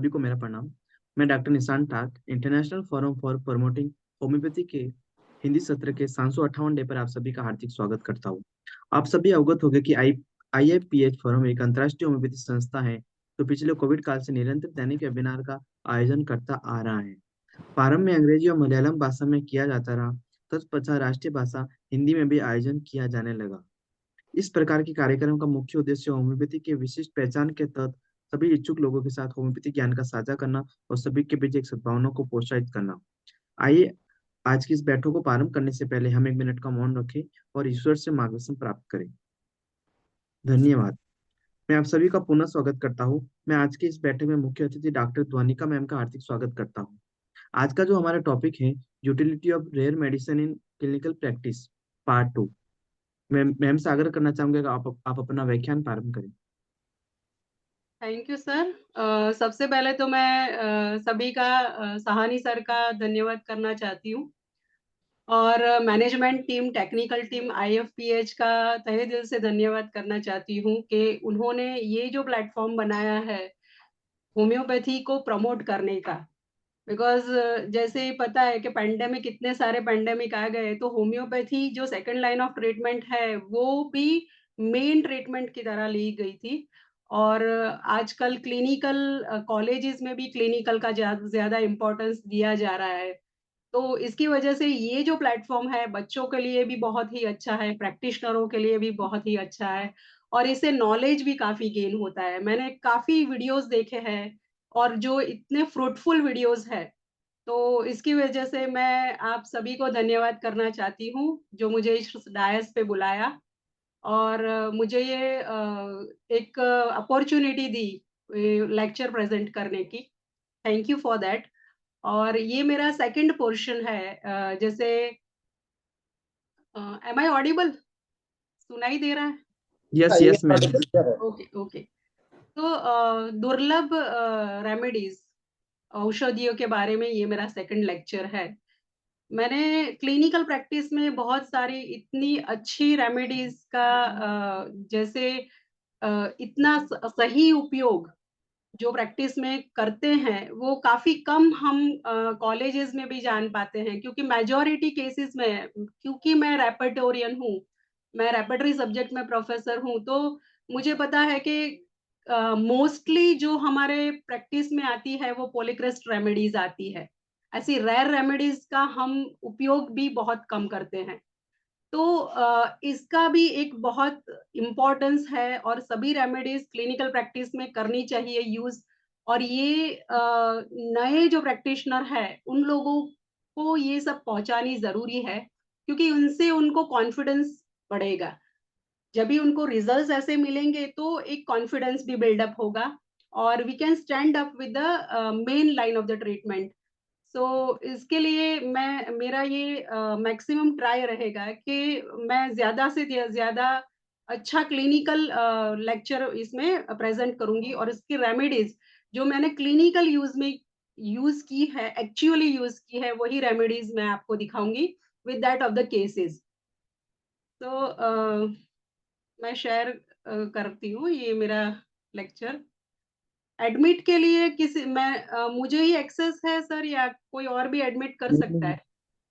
सभी को मेरा प्रणाम। मैं डॉक्टर निशान ठाक international forum for promoting homeopathy के हिंदी सत्र के 758 डे पर आप सभी का हार्दिक स्वागत करता हूँ। आप सभी अवगत होंगे कि IIPH फोरम एक अंतर्राष्ट्रीय होम्योपैथी संस्था है जो पिछले कोविड काल से निरंतर दैनिक वेबिनार का आयोजन करता आ रहा है। प्रारंभ में अंग्रेजी और मलयालम भाषा में किया जाता रहा, तत्पश्चात राष्ट्रीय भाषा हिंदी में भी आयोजन किया जाने लगा। इस प्रकार के कार्यक्रम का मुख्य उद्देश्य होम्योपैथी के विशिष्ट पहचान के तहत सभी इच्छुक लोगों के साथ होम्योपैथी ज्ञान का साझा करना और सभी के बीच एक सद्भावना को प्रोत्साहित करना। आइए आज की इस बैठक को प्रारंभ करने से पहले हम 1 मिनट का मौन रखें और ईश्वर से मार्गदर्शन प्राप्त करें। धन्यवाद। मैं आप सभी का पुनः स्वागत करता हूँ। मैं आज की इस बैठक में मुख्य अतिथि डॉक्टर ध्वनिका मैम का हार्दिक स्वागत करता हूँ। आज का जो हमारा टॉपिक है, utility of rare medicine in clinical practice, part 2। मैं मैम से आग्रह करना चाहूंगा कि आप अपना व्याख्यान प्रारंभ करें। Thank you sir. सबसे पहले तो मैं सभी का सहानी सर का धन्यवाद करना चाहती हूँ और management team, technical team IFPH का तहे दिल से धन्यवाद करना चाहती हूँ कि उन्होंने ये जो प्लेटफॉर्म बनाया है होम्योपैथी को प्रमोट करने का। बिकॉज जैसे पता है कि पेंडेमिक, इतने सारे पेंडेमिक आ गए, तो होम्योपैथी जो सेकंड लाइन ऑफ ट्रीटमेंट है वो भी मेन ट्रीटमेंट की तरह ली गई थी। और आजकल क्लिनिकल कॉलेजेस में भी क्लिनिकल का ज्यादा इम्पोर्टेंस दिया जा रहा है। तो इसकी वजह से ये जो प्लेटफॉर्म है बच्चों के लिए भी बहुत ही अच्छा है, प्रैक्टिशनरों के लिए भी बहुत ही अच्छा है और इससे नॉलेज भी काफी गेन होता है। मैंने काफी वीडियोस देखे हैं और जो इतने फ्रूटफुल वीडियोस है, तो इसकी वजह से मैं आप सभी को धन्यवाद करना चाहती हूँ जो मुझे इस डायस पे बुलाया और मुझे ये एक अपॉर्चुनिटी दी लेक्चर प्रेजेंट करने की। Thank you for that. और ये मेरा सेकंड पोर्शन है। जैसे एम आई ऑडिबल? सुनाई दे रहा है? Yes yes ma'am. Okay okay. तो दुर्लभ रेमेडीज, औषधियों के बारे में ये मेरा सेकंड लेक्चर है। मैंने क्लिनिकल प्रैक्टिस में बहुत सारी इतनी अच्छी रेमेडीज का जैसे इतना सही उपयोग जो प्रैक्टिस में करते हैं वो काफी कम हम कॉलेजेस में भी जान पाते हैं, क्योंकि मेजॉरिटी केसेस में, क्योंकि मैं रेपर्टोरियन हूँ, मैं रेपर्टरी सब्जेक्ट में प्रोफेसर हूँ, तो मुझे पता है कि मोस्टली जो हमारे प्रैक्टिस में आती है वो पॉलीक्रेस्ट रेमेडीज आती है। ऐसी रेयर रेमेडीज का हम उपयोग भी बहुत कम करते हैं। तो इसका भी एक बहुत इम्पोर्टेंस है और सभी रेमेडीज क्लिनिकल प्रैक्टिस में करनी चाहिए यूज। और ये नए जो प्रैक्टिशनर है उन लोगों को ये सब पहुंचानी जरूरी है, क्योंकि उनसे उनको कॉन्फिडेंस बढ़ेगा। जब भी उनको रिजल्ट्स ऐसे मिलेंगे तो एक कॉन्फिडेंस भी बिल्डअप होगा और we can stand up with the main line of the treatment. So इसके लिए मैं, मेरा ये मैक्सिमम ट्राई रहेगा कि मैं ज्यादा से ज्यादा अच्छा क्लिनिकल लेक्चर इसमें प्रेजेंट करूंगी और इसकी रेमेडीज जो मैंने क्लिनिकल यूज में यूज की है, एक्चुअली यूज की है, वही रेमेडीज मैं आपको दिखाऊंगी with that of the cases. तो मैं शेयर करती हूँ ये मेरा लेक्चर। एडमिट के लिए किसी मैं मुझे ही एक्सेस है सर, या कोई और भी एडमिट कर नहीं, सकता नहीं, है?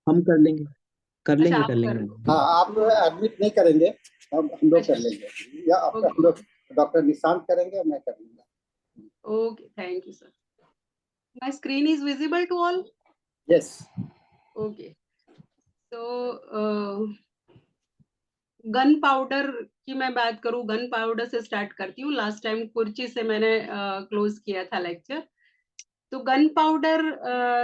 हम कर लेंगे कर अच्छा, लेंगे आप कर लेंगे कर मैम। लो। हाँ, आप एडमिट नहीं करेंगे, हम लोग अच्छा, कर लेंगे, या आप हम ओके लोग डॉक्टर निशांत करेंगे और मैं कर लूंगा। Okay, thank you sir. My screen is visible to all? Yes. Okay. तो गन पाउडर की मैं बात करूं, गन पाउडर से स्टार्ट करती हूँ। लास्ट टाइम कुर्ची से मैंने क्लोज किया था लेक्चर। तो गन पाउडर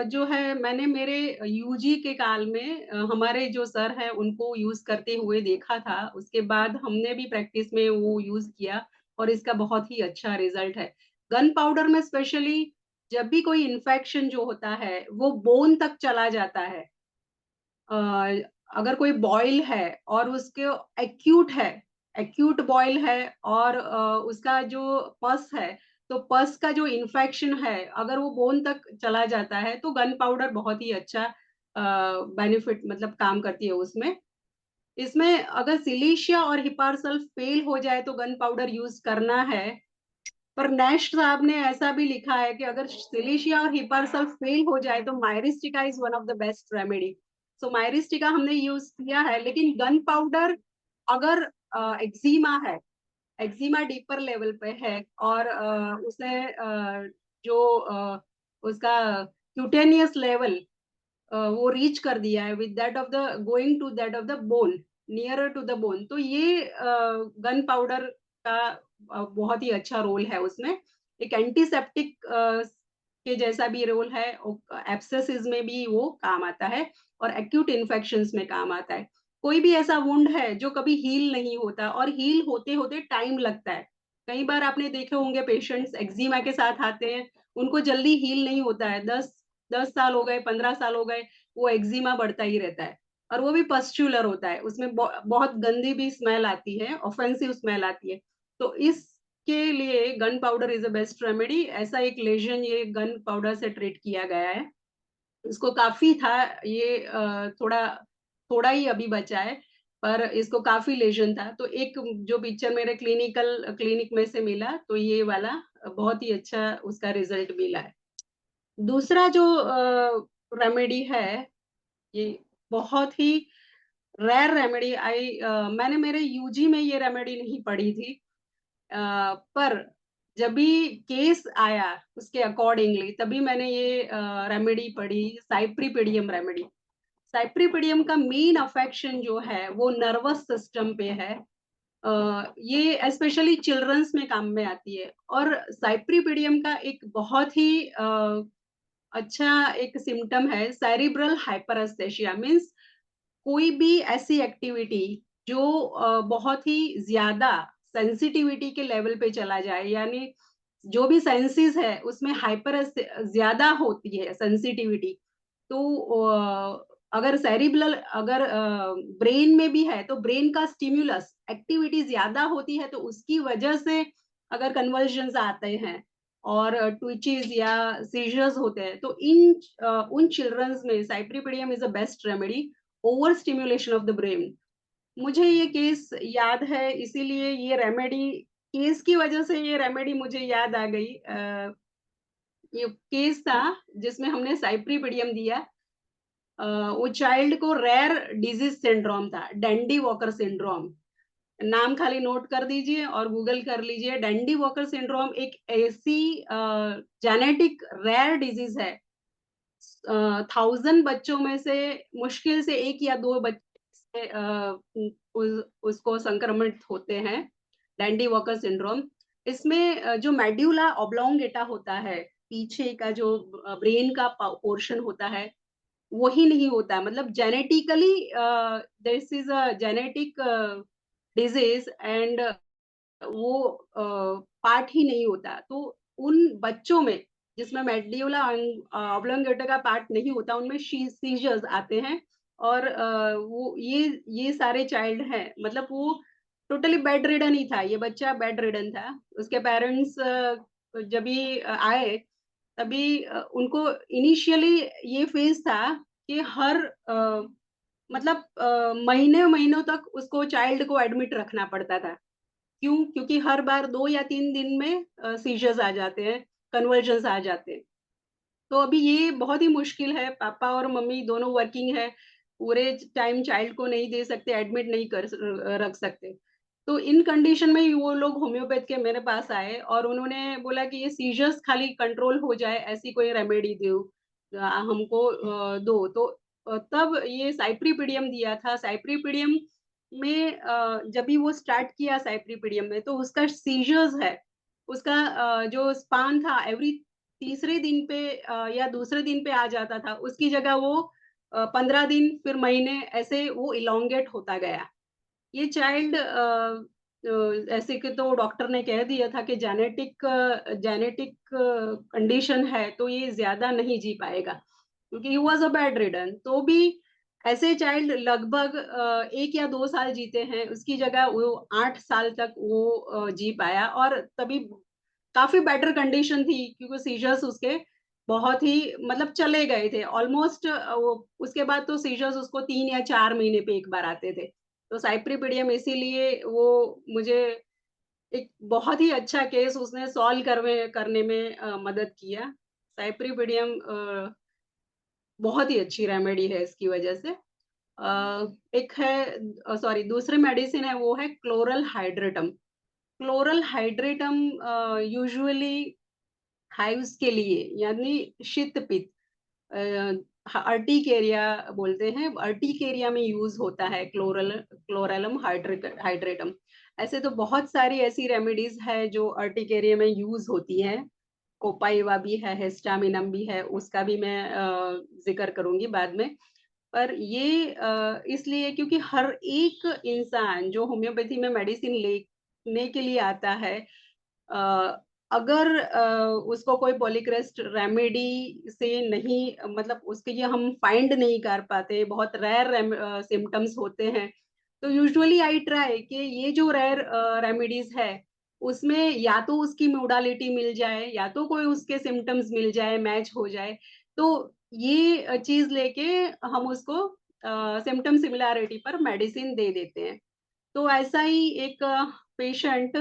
जो है, मैंने मेरे यूजी के काल में हमारे जो सर हैं उनको यूज करते हुए देखा था। उसके बाद हमने भी प्रैक्टिस में वो यूज किया और इसका बहुत ही अच्छा रिजल्ट है। गन पाउडर में स्पेशली जब भी कोई इन्फेक्शन जो होता है वो बोन तक चला जाता है, अगर कोई बॉयल है और उसके एक्यूट है, एक्यूट बॉयल है और उसका जो पस है, तो पस का जो इन्फेक्शन है अगर वो बोन तक चला जाता है तो गन पाउडर बहुत ही अच्छा बेनिफिट, मतलब काम करती है उसमें। इसमें अगर सिलीशिया और हिपारसल्फ फेल हो जाए तो गन पाउडर यूज करना है। पर नैश साहब ने ऐसा भी लिखा है कि अगर सिलिशिया और हिपारसल्फ फेल हो जाए तो Myristica is one of the best remedy. So Myristica हमने यूज किया है, लेकिन गन पाउडर अगर एक्जिमा है, एक्जिमा डीपर लेवल पे है और उसे जो उसका क्यूटेनियस लेवल वो रीच कर दिया है with that of the going to that of the bone, nearer to the bone, तो ये गन पाउडर का बहुत ही अच्छा रोल है उसमें। एक एंटीसेप्टिक के जैसा भी रोल है, एब्सेसिस में भी वो काम आता है और एक्यूट इन्फेक्शंस में काम आता है। कोई भी ऐसा वुंड है जो कभी हील नहीं होता और हील होते होते टाइम लगता है। कई बार आपने देखे होंगे पेशेंट्स एक्जिमा के साथ आते हैं, उनको जल्दी हील नहीं होता है, 10 साल हो गए, 15 साल हो गए, वो एक्जिमा बढ़ता ही रहता है और वो भी पस्चुलर होता है, उसमें बहुत गंदी भी स्मेल आती है, ऑफेंसिव स्मेल आती है। तो इसके लिए gun powder is a best remedy. ऐसा एक लेजन ये गन पाउडर से ट्रीट किया गया है, इसको काफी था, ये थोड़ा थोड़ा ही अभी बचा है, पर इसको काफी लेजन था। तो एक जो पिक्चर मेरे क्लिनिक में से मिला, तो ये वाला बहुत ही अच्छा उसका रिजल्ट मिला है। दूसरा जो रेमेडी है, ये बहुत ही रेयर रेमेडी, मैंने मेरे यूजी में ये रेमेडी नहीं पढ़ी थी, पर जब भी केस आया उसके अकॉर्डिंगली तभी मैंने ये रेमेडी पढ़ी, साइप्रीपीडियम रेमेडी। साइप्रीपीडियम का मेन अफेक्शन जो है वो नर्वस सिस्टम पे है। ये स्पेशली चिल्ड्रंस में काम में आती है और साइप्रीपीडियम का एक बहुत ही अच्छा एक सिम्टम है सेरिब्रल हाइपरस्थेशिया, मीन्स कोई भी ऐसी एक्टिविटी जो बहुत ही ज्यादा सेंसिटिविटी के लेवल पे चला जाए, यानी जो भी सेंसेस है उसमें हाइपर ज्यादा होती है सेंसिटिविटी, तो अगर सेरिब्रल, अगर ब्रेन में भी है तो ब्रेन का स्टिम्युलस एक्टिविटी ज्यादा होती है, तो उसकी वजह से अगर कन्वर्जन्स आते हैं और ट्विचेस या सीजर्स होते हैं, तो उन चिल्ड्रंस में cypripedium is a best remedy, over stimulation of the brain. मुझे ये केस याद है, इसीलिए ये रेमेडी, केस की वजह से ये रेमेडी मुझे याद आ गई। ये केस था जिसमें हमने साइप्रीपीडियम दिया। वो चाइल्ड को रेयर डिजीज सिंड्रोम था, डैंडी वॉकर सिंड्रोम। नाम खाली नोट कर दीजिए और गूगल कर लीजिए। डैंडी वॉकर सिंड्रोम एक ऐसी जेनेटिक रेयर डिजीज है, 1000 बच्चों में से मुश्किल से 1 या 2 बच्चे उसको संक्रमित होते हैं, डैंडी वॉकर सिंड्रोम। इसमें जो मेड्यूला ऑब्लोंगेटा होता है, पीछे का जो ब्रेन का पोर्शन होता है, वही नहीं होता, मतलब genetically this is a genetic disease and वो पार्ट ही नहीं होता। तो उन बच्चों में जिसमें मेड्यूला ऑब्लोंगेटा का पार्ट नहीं होता, उनमें सीजर्स आते हैं और वो ये सारे चाइल्ड हैं, मतलब वो टोटली बेड रिडन ही था, ये बच्चा बेड रिडन था। उसके पेरेंट्स जब भी आए तभी उनको इनिशियली ये फेज था कि हर मतलब महीने महीनों तक उसको चाइल्ड को एडमिट रखना पड़ता था। क्यों? क्योंकि हर बार 2 या 3 दिन में सीजर्स आ जाते हैं, कन्वर्जन्स आ जाते हैं। तो अभी ये बहुत ही मुश्किल है, पापा और मम्मी दोनों वर्किंग है, पूरे टाइम चाइल्ड को नहीं दे सकते, एडमिट नहीं रख सकते। तो इन कंडीशन में वो लोग होम्योपैथ के मेरे पास आए और उन्होंने बोला कि ये सीजर्स खाली कंट्रोल हो जाए ऐसी कोई रेमेडी दो, हमको दो। तो तब ये साइप्रीपीडियम दिया था। साइप्रीपीडियम में जब भी वो स्टार्ट किया साइप्रीपीडियम में, तो उसका सीजर्स है, उसका जो स्पान था एवरी तीसरे दिन पे या दूसरे दिन पे आ जाता था, उसकी जगह वो 15 दिन फिर महीने ऐसे वो इलोंगेट होता गया। ये चाइल्ड ऐसे कि तो डॉक्टर ने कह दिया था कि जेनेटिक कंडीशन है, तो ये ज्यादा नहीं जी पाएगा, क्योंकि he was a bed ridden. तो भी ऐसे चाइल्ड लगभग 1 या 2 साल जीते हैं, उसकी जगह वो 8 साल तक वो जी पाया और तभी काफी बेटर कंडीशन थी, क्योंकि सीजर्स उसके बहुत ही मतलब चले गए थे ऑलमोस्ट। उसके बाद तो सीजर्स उसको 3 या 4 महीने पे एक बार आते थे। तो साइप्रीपीडियम इसीलिए वो मुझे एक बहुत ही अच्छा केस उसने सॉल्व करने में मदद किया। साइप्रिपेडियम बहुत ही अच्छी रेमेडी है इसकी वजह से। एक है सॉरी दूसरी मेडिसिन है वो है क्लोरल हाइड्रेटम। क्लोरल हाइड्रेटम यूजुअली हाइव्स के लिए यानी शीत पित्त अर्टिकेरिया बोलते हैं, अर्टिकेरिया में यूज होता है क्लोरलम हाइड्रेटम। ऐसे तो बहुत सारी ऐसी रेमेडीज है जो अर्टिकेरिया में यूज होती है। कोपाइवा भी है, हिस्टामिनम भी है, उसका भी मैं जिक्र करूंगी बाद में। पर ये इसलिए क्योंकि हर एक इंसान जो होम्योपैथी में मेडिसिन लेने के लिए आता है, अ, अगर उसको कोई पॉलीक्रेस्ट रेमेडी से नहीं, मतलब उसके ये हम फाइंड नहीं कर पाते, बहुत रेयर सिम्टम्स होते हैं, तो यूजुअली आई ट्राई कि ये जो रेयर रेमेडीज है उसमें या तो उसकी मोडालिटी मिल जाए या तो कोई उसके सिम्टम्स मिल जाए, मैच हो जाए। तो ये चीज लेके हम उसको सिम्टम सिमिलैरिटी पर मेडिसिन दे देते हैं। तो ऐसा ही एक पेशेंट,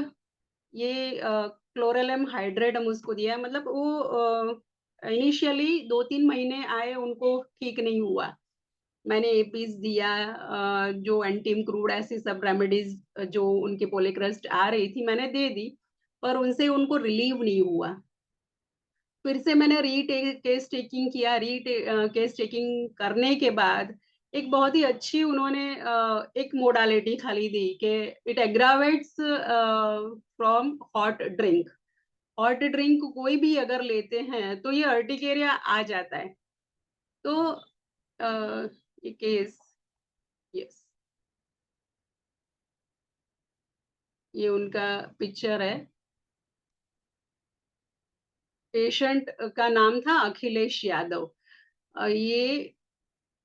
ये क्लोरेलम हाइड्रेट हम उसको दिया, मतलब वो इनिशियली 2-3 महीने आए, उनको ठीक नहीं हुआ। मैंने एपीज दिया, जो एंटीम क्रूड ऐसी सब रेमेडीज जो उनके पोलिक्रस्ट आ रही थी मैंने दे दी, पर उनसे उनको रिलीव नहीं हुआ। फिर से मैंने केस टेकिंग किया। केस टेकिंग करने के बाद एक बहुत ही अच्छी उन्होंने एक मोडालिटी खाली दी कि it aggravates from hot drink. Hot drink कोई भी अगर लेते हैं तो ये अर्टिकेरिया आ जाता है। तो ये केस, यस, ये उनका पिक्चर है। पेशेंट का नाम था अखिलेश यादव। ये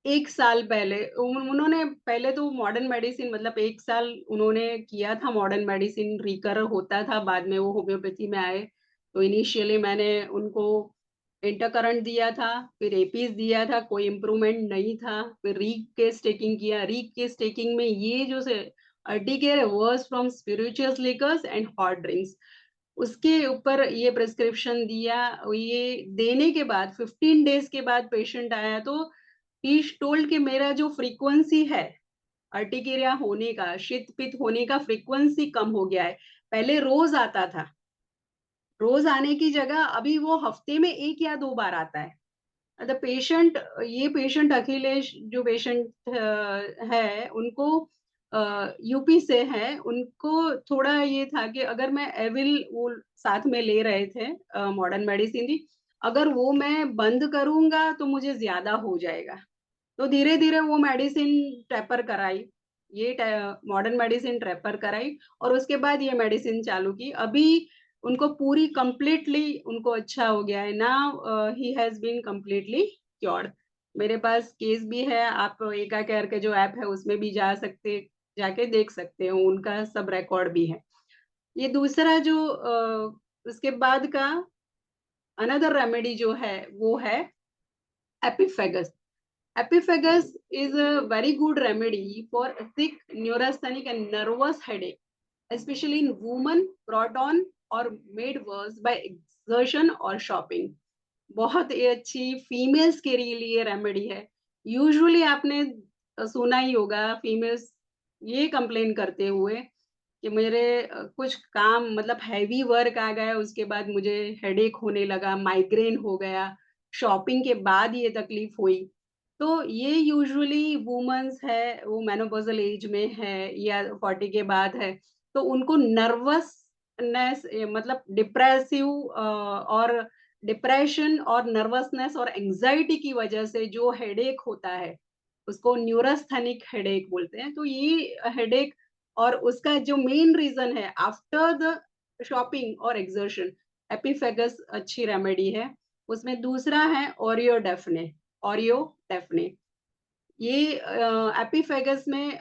1 साल पहले उन्होंने पहले तो मॉडर्न मेडिसिन, मतलब 1 साल उन्होंने किया था मॉडर्न मेडिसिन, रिकर होता था, बाद में वो होम्योपैथी में आए। तो इनिशियली मैंने उनको इंटरकरंट दिया था, फिर एपीज दिया था, कोई इम्प्रूवमेंट नहीं था। फिर रीक केस टेकिंग किया। रीक केस टेकिंग में ये जो से urticaria was from spirituous liquors and hot drinks, उसके ऊपर ये प्रिस्क्रिप्शन दिया। ये देने के बाद 15 डेज के बाद पेशेंट आया, तो ही टोल्ड कि मेरा जो फ्रीक्वेंसी है अर्टिकेरिया होने का, शीत पित्त होने का फ्रीक्वेंसी कम हो गया है। पहले रोज आता था, रोज आने की जगह अभी वो हफ्ते में 1 या 2 बार आता है। द पेशेंट, ये पेशेंट अखिलेश जो पेशेंट है, उनको यूपी से है। उनको थोड़ा ये था कि अगर मैं एविल, वो साथ में ले रहे थे मॉडर्न मेडिसिन भी, अगर वो मैं बंद करूंगा तो मुझे ज्यादा हो जाएगा। तो धीरे धीरे वो मेडिसिन ट्रेपर कराई, ये मॉडर्न मेडिसिन ट्रेपर कराई, और उसके बाद ये मेडिसिन चालू की। अभी उनको पूरी कंप्लीटली उनको अच्छा हो गया है। Now he has been completely cured. मेरे पास केस भी है, आप एका केयर के जो ऐप है उसमें भी जाके देख सकते हो, उनका सब रिकॉर्ड भी है। ये दूसरा जो उसके बाद का अनदर रेमेडी जो है वो है एपिफेगस। Epiphagus is a very good remedy for thick neurasthenic and nervous headache, especially in women brought on or made worse by exertion or shopping. बहुत ही अच्छी फीमेल्स के लिए रेमेडी है। यूजुअली आपने सुना ही होगा फीमेल्स ये कंप्लेन करते हुए कि मेरे कुछ काम, मतलब हैवी वर्क आ गया, उसके बाद मुझे हेडेक होने लगा, माइग्रेन हो गया, शॉपिंग के बाद ये तकलीफ हुई। तो ये यूजुअली वुमेन्स है, वो मेनोपॉजल एज में है या 40 के बाद है, तो उनको नर्वसनेस, मतलब और डिप्रेशन और नर्वसनेस और एंजाइटी की वजह से जो हेडेक होता है उसको न्यूरस्थेनिक हेडेक बोलते हैं। तो ये हेडेक, और उसका जो मेन रीजन है आफ्टर द शॉपिंग और एक्सर्शन, एपिफेगस अच्छी रेमेडी है। उसमें दूसरा है ओरियो डेफने। ये एपिफेगस में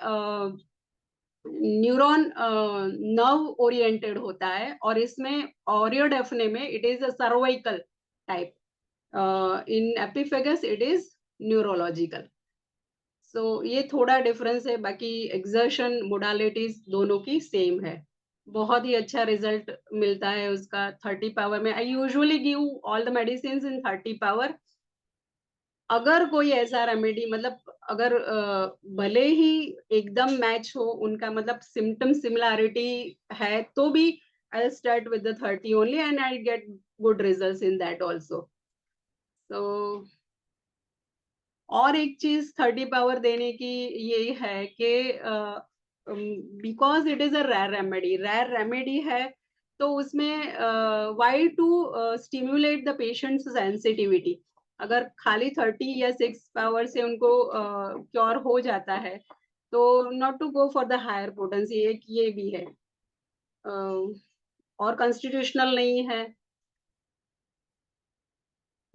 न्यूरॉन नर्व ओरिएंटेड होता है, और इसमें ओरियोडेफने में it is a cervical type, in epiphegus it is neurological. So ये थोड़ा डिफरेंस है, बाकी एक्सर्शन मोडालिटीज दोनों की सेम है। बहुत ही अच्छा रिजल्ट मिलता है उसका 30 पावर में। I usually give all the medicine in 30 power. अगर कोई ऐसा रेमेडी मतलब अगर भले ही एकदम मैच हो उनका मतलब सिम्टम सिमिलैरिटी है तो भी I start with the 30 only and I get good results in that also. तो और एक चीज 30 पावर देने की ये है कि because it is a rare remedy है तो उसमें why to stimulate the patients sensitivity. अगर खाली 30 या 6 पावर से उनको क्योर हो जाता है तो not to go for the higher potency, एक ये भी है। और कॉन्स्टिट्यूशनल नहीं है।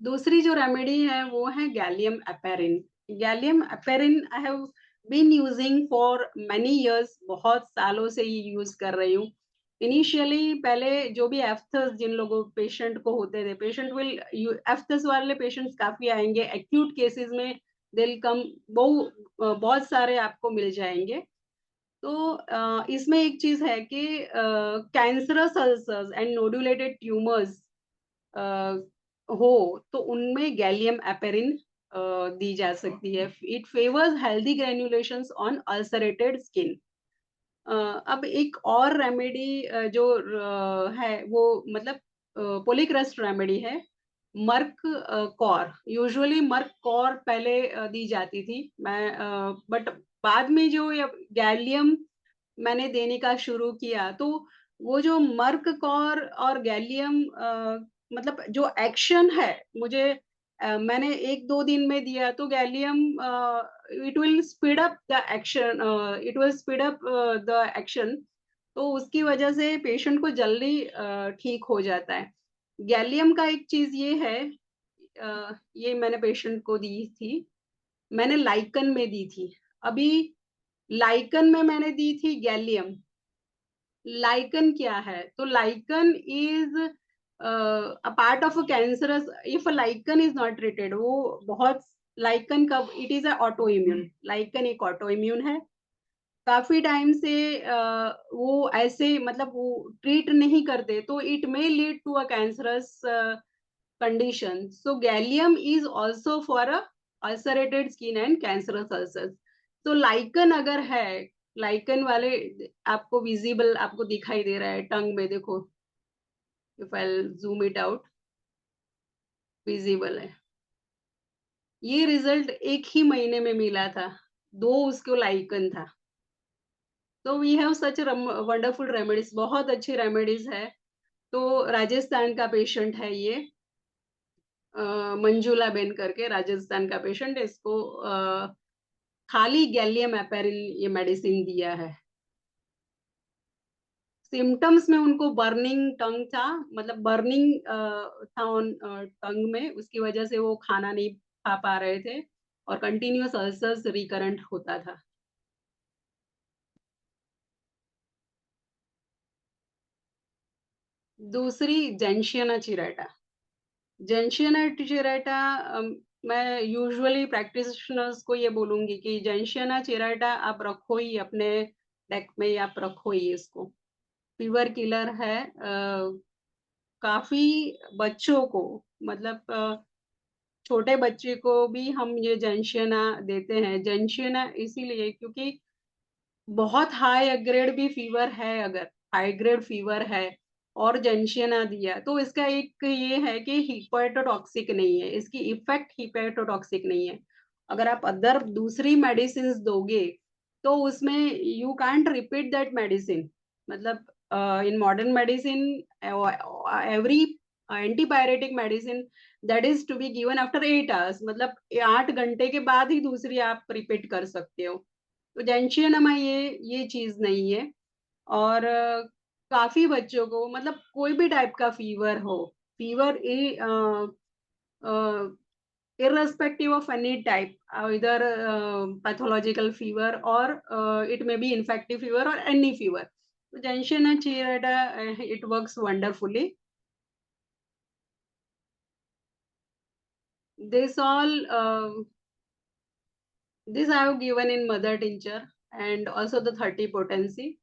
दूसरी जो रेमेडी है वो है galium aparine. Galium aparine I have been using for many years, बहुत सालों से ये यूज कर रही हूँ। इनिशियली पहले जो भी एफ्थस जिन लोगों पेशेंट को होते थे, पेशेंट विल एफ्थस वाले पेशेंट्स काफी आएंगे एक्यूट केसेस में, दिल कम बहुत सारे आपको मिल जाएंगे। तो इसमें एक चीज है कि cancerous ulcers and nodulated tumours हो तो उनमें गैलियम एपेरिन दी जा सकती है। It favours healthy granulations on ulcerated skin. अब एक और रेमेडी जो है वो मतलब पोलिक्रस्ट रेमेडी है, merc cor. Usually merc cor पहले दी जाती थी, मैं बट बाद में जो गैलियम मैंने देने का शुरू किया तो वो जो मर्क कॉर और गैलियम मतलब जो एक्शन है मुझे मैंने 1-2 दिन में दिया तो gallium it will speed up the action, it will speed up the action. तो उसकी वजह से पेशेंट को जल्दी ठीक हो जाता है। गैलियम का एक चीज ये है, ये मैंने पेशेंट को दी थी, मैंने लाइकन में दी थी। अभी लाइकन में मैंने दी थी गैलियम। लाइकन क्या है? तो lichen is a part of a cancerous, if a lichen is not treated, वो बहुत लाइकन का it is a autoimmune, lichen एक ऑटो इम्यून है। काफी टाइम से वो ऐसे मतलब वो ट्रीट नहीं करते तो it may lead to a cancerous condition. So gallium is also for a ulcerated skin and cancerous ulcers. तो लाइकन अगर है, लाइकन वाले आपको विजिबल आपको दिखाई दे रहा है टंग में, देखो if I zoom it out, visible है। ये रिजल्ट 1 ही महीने में मिला था, 2 उसको लाइकन था। तो we have such wonderful remedies, बहुत अच्छी रेमेडीज है। तो राजस्थान का पेशेंट है ये, मंजुला बेन करके राजस्थान का पेशेंट, इसको खाली गैलियम एपेरिन ये मेडिसिन दिया है। सिम्टम्स में उनको बर्निंग टंग था, मतलब बर्निंग था ऑन टंग में, उसकी वजह से वो खाना नहीं खा पा रहे थे और कंटिन्यूअस अल्सर्स रिकरेंट होता था। दूसरी जेंशियाना चिरेटा। जेंशियाना चिरेटा मैं यूजुअली प्रैक्टिशनर्स को ये बोलूंगी कि जेंशियाना चिरेटा आप रखो ही अपने डेक में, आप रखो ही इसको। फीवर किलर है। काफी बच्चों को मतलब छोटे बच्चे को भी हम ये जेंशियाना देते हैं। जेंशियाना इसीलिए क्योंकि बहुत हाई ग्रेड भी फीवर है, अगर हाई ग्रेड फीवर है और जेंशियाना दिया तो इसका एक ये है कि हिपेटोटॉक्सिक नहीं है, इसकी इफेक्ट हिपेटोटॉक्सिक नहीं है। अगर आप अदर दूसरी मेडिसिन दोगे तो उसमें you can't repeat that medicine. मतलब in modern medicine every antibiotic medicine that is to be given after 8 hours, मतलब 8 घंटे के बाद ही दूसरी आप रिपीट कर सकते हो। तो जेंशियानमा ये चीज नहीं है। और काफी बच्चों को मतलब कोई भी टाइप का फीवर हो, fever irrespective of any type, either pathological fever or it may be infective fever or any fever. So Gentiana chiarata, it works wonderfully. This all this I have given in mother tincture and also the 30 potency.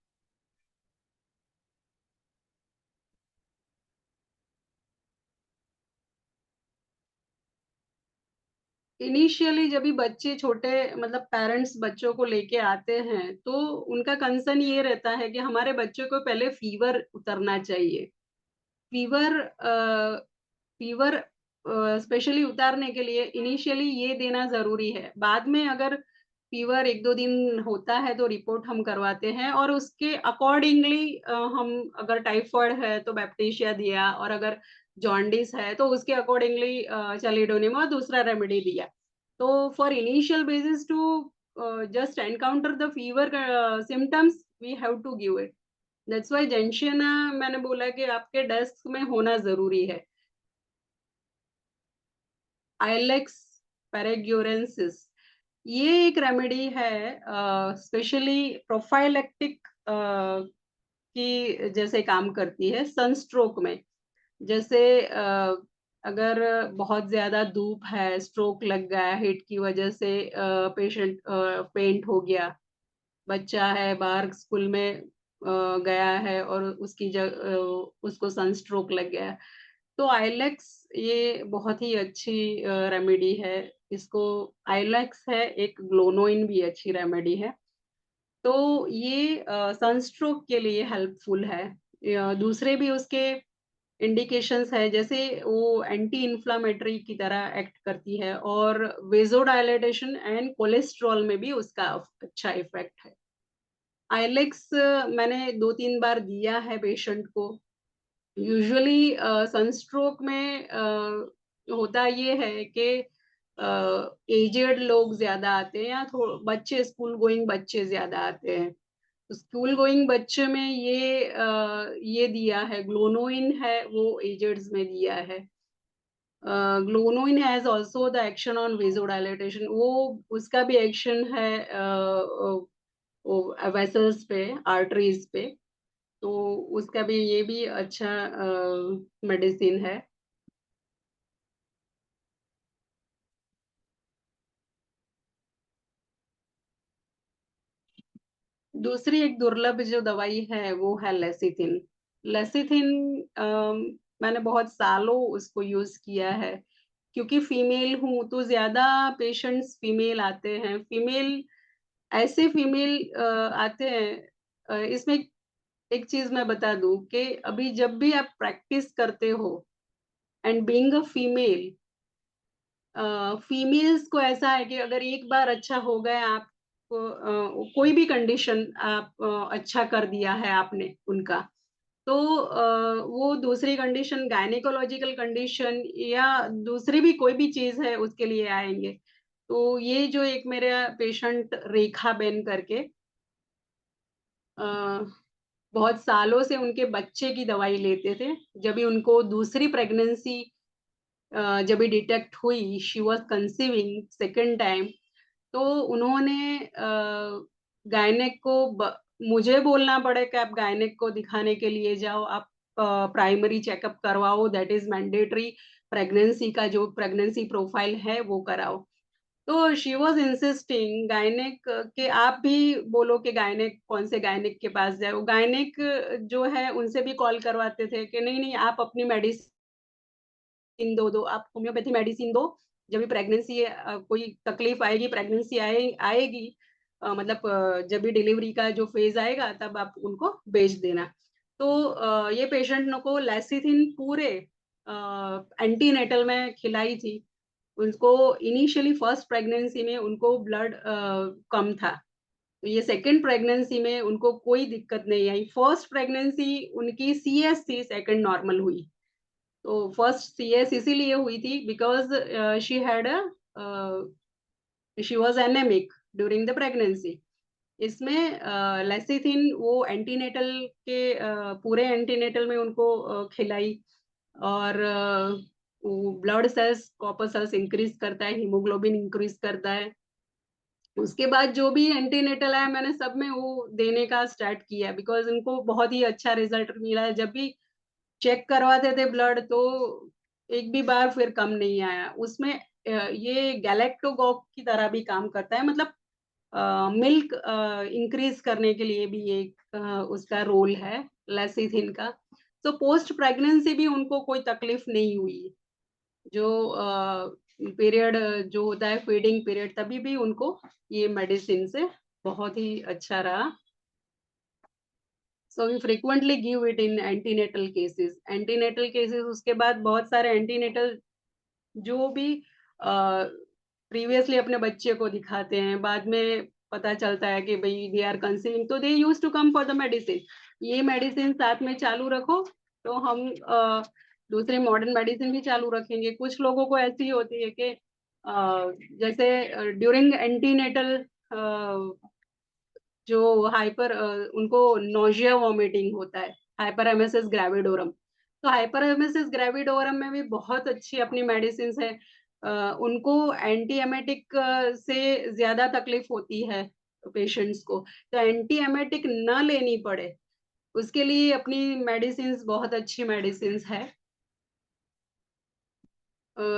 Initially जब भी बच्चे छोटे मतलब parents बच्चों को लेके आते हैं तो उनका कंसर्न ये रहता है कि हमारे बच्चों को पहले फीवर उतरना चाहिए। फीवर फीवर स्पेशली उतारने के लिए इनिशियली ये देना ज़रूरी है। बाद में अगर फीवर 1-2 दिन होता है तो रिपोर्ट हम करवाते हैं और उसके अकॉर्डिंगली हम अगर टाइफाइड है तो बैप्टीशिया दिया और अगर जॉन्डिस है तो उसके अकॉर्डिंगली चलिडोनिम और दूसरा रेमेडी दिया। तो for initial basis to just encounter the fever symptoms we have to give it. That's why gentiana मैंने बोला कि आपके डेस्क में होना ज़रूरी है। आइलेक्स पैराग्यूरेंसिस ये एक रेमेडी है स्पेशली प्रोफाइलेक्टिक की जैसे काम करती है सनस्ट्रोक में। जैसे अगर बहुत ज़्यादा धूप है, स्ट्रोक लग गया, हीट की वजह से पेशेंट फेंट हो गया, बच्चा है बाहर स्कूल में गया है और उसको सनस्ट्रोक लग गया है। तो आइलेक्स ये बहुत ही अच्छी रेमेडी है। इसको आइलेक्स है, एक ग्लोनोइन भी अच्छी रेमेडी है। तो ये सनस्ट्रोक के लिए हेल्पफुल है। दूसरे भी उसके इंडिकेशंस है जैसे वो एंटी इन्फ्लेमेटरी की तरह एक्ट करती है और वेज़ोडायलेटेशन एंड कोलेस्टेरॉल में भी उसका अच्छा इफ़ेक्ट है। आइलेक्स मैंने 2-3 बार दिया है पेशेंट को। यूजुअली सनस्ट्रोक में होता ये है कि एजेड लोग ज़्यादा आते हैं या बच्चे स्कूल गोइंग बच्चे ज़्यादा आते हैं। तो स्कूल गोइंग बच्चे में ये दिया है, ग्लोनोइन है वो एजेड्स में दिया है। Glonoine has also the action on vasodilatation वो उसका भी एक्शन है वो वेसल्स पे, आर्टरीज़ पे। तो उसका भी ये भी अच्छा मेडिसिन है। दूसरी एक दुर्लभ जो दवाई है वो है लेसिथिन। लेसिथिन मैंने बहुत सालों उसको यूज़ किया है क्योंकि फीमेल हूँ तो ज़्यादा पेशेंट्स फीमेल आते हैं। ऐसे फीमेल आते हैं इसमें एक चीज़ मैं बता दूँ कि अभी जब भी आप प्रैक्टिस करते हो and being a female females को ऐसा है कि अगर एक बार अच्छा हो गया आपको कोई भी कंडीशन आप अच्छा कर दिया है आपने उनका, तो वो दूसरी कंडीशन गायनेकोलॉजिकल कंडीशन या दूसरी भी कोई भी चीज़ है उसके लिए आएँगे। तो ये जो एक मेरा पेशेंट रेखा बेन करके अ, बहुत सालों से उनके बच्चे की दवाई लेते थे। जब भी उनको दूसरी प्रेग्नेंसी जब भी डिटेक्ट हुई, she was conceiving second time, तो उन्होंने गायनेक को ब मुझे बोलना पड़े कि आप गायनेक को दिखाने के लिए जाओ, आप प्राइमरी चेकअप करवाओ, दैट इज़ मैंडेटरी। प्रेगनेंसी का जो प्रेगनेंसी प्रोफाइल है, वो कराओ। तो शी वाज़ इंसिस्टिंग गायनेक के आप भी बोलो कि गायनेक कौन से गायनेक के पास जाओ। गायनेक जो है, उनसे भी कॉल करवाते थे कि नहीं-नहीं आप अपनी दो, आप होम्योपैथी मेडिसिन दो, जब भी प्रेगनेंसी कोई तकलीफ आएगी, प्रेगनेंसी आएगी मतलब जब भी डिलीवरी का जो फ़ेज़ आएगा तब आप उनको भेज देना। तो ये पेशेंट को लेसिथिन पूरे एंटीनेटल में खिलाई थी। उनको इनिशियली फर्स्ट प्रेगनेंसी में उनको ब्लड कम था। तो ये सेकंड प्रेगनेंसी में उनको कोई दिक्कत नहीं आई। फर्स्ट प्रेगनेंसी उनकी सीएस थी, सेकंड नॉर्मल हुई। तो फर्स्ट सीएस इसीलिए हुई थी because she was anaemic during the pregnancy. इसमें लेसिथिन वो एंटीनेटल के पूरे एंटीनेटल में उनको खिलाई और वो blood cells, copper cells increase करता है, हीमोग्लोबिन इंक्रीज़ करता है। उसके बाद जो भी एंटीनेटल आया मैंने सब में वो देने का स्टार्ट किया बिकॉज़ उनको बहुत ही अच्छा रिज़ल्ट मिला है। जब भी चेक करवाते थे ब्लड तो एक भी बार फिर कम नहीं आया। उसमें ये गैलेक्टोगोक की तरह भी काम करता है मतलब मिल्क इंक्रीज़ करने के लिए भी एक उसका रोल है लेसिथिन का। तो पोस्ट प्रेगनेंसी भी उनको कोई तकलीफ नहीं हुई। जो पीरियड जो होता है फीडिंग पीरियड, तभी भी उनको ये मेडिसिन से बहुत ही अच्छा रहा। So we frequently give it in antenatal cases. Antenatal cases उसके बाद बहुत सारे एंटीनेटल जो भी प्रीवियसली अपने बच्चे को दिखाते हैं, बाद में पता चलता है कि भाई दे आर कंसीविंग, तो they use to come for the medicine. ये मेडिसिन साथ में चालू रखो, तो हम दूसरे मॉडर्न मेडिसिन भी चालू रखेंगे। कुछ लोगों को ऐसी होती है कि जैसे ड्यूरिंग एंटीनेटल जो हाइपर उनको नोजिया वॉमिटिंग होता है, हाइपर एमएसएस ग्रेविडोरम। तो हाइपर एमएसएस ग्रेविडोरम में भी बहुत अच्छी अपनी मेडिसिन है। उनको एंटी एमेटिक से ज्यादा तकलीफ होती है पेशेंट्स को, तो एंटी एमेटिक न लेनी पड़े उसके लिए अपनी मेडिसिन बहुत अच्छी मेडिसिन है।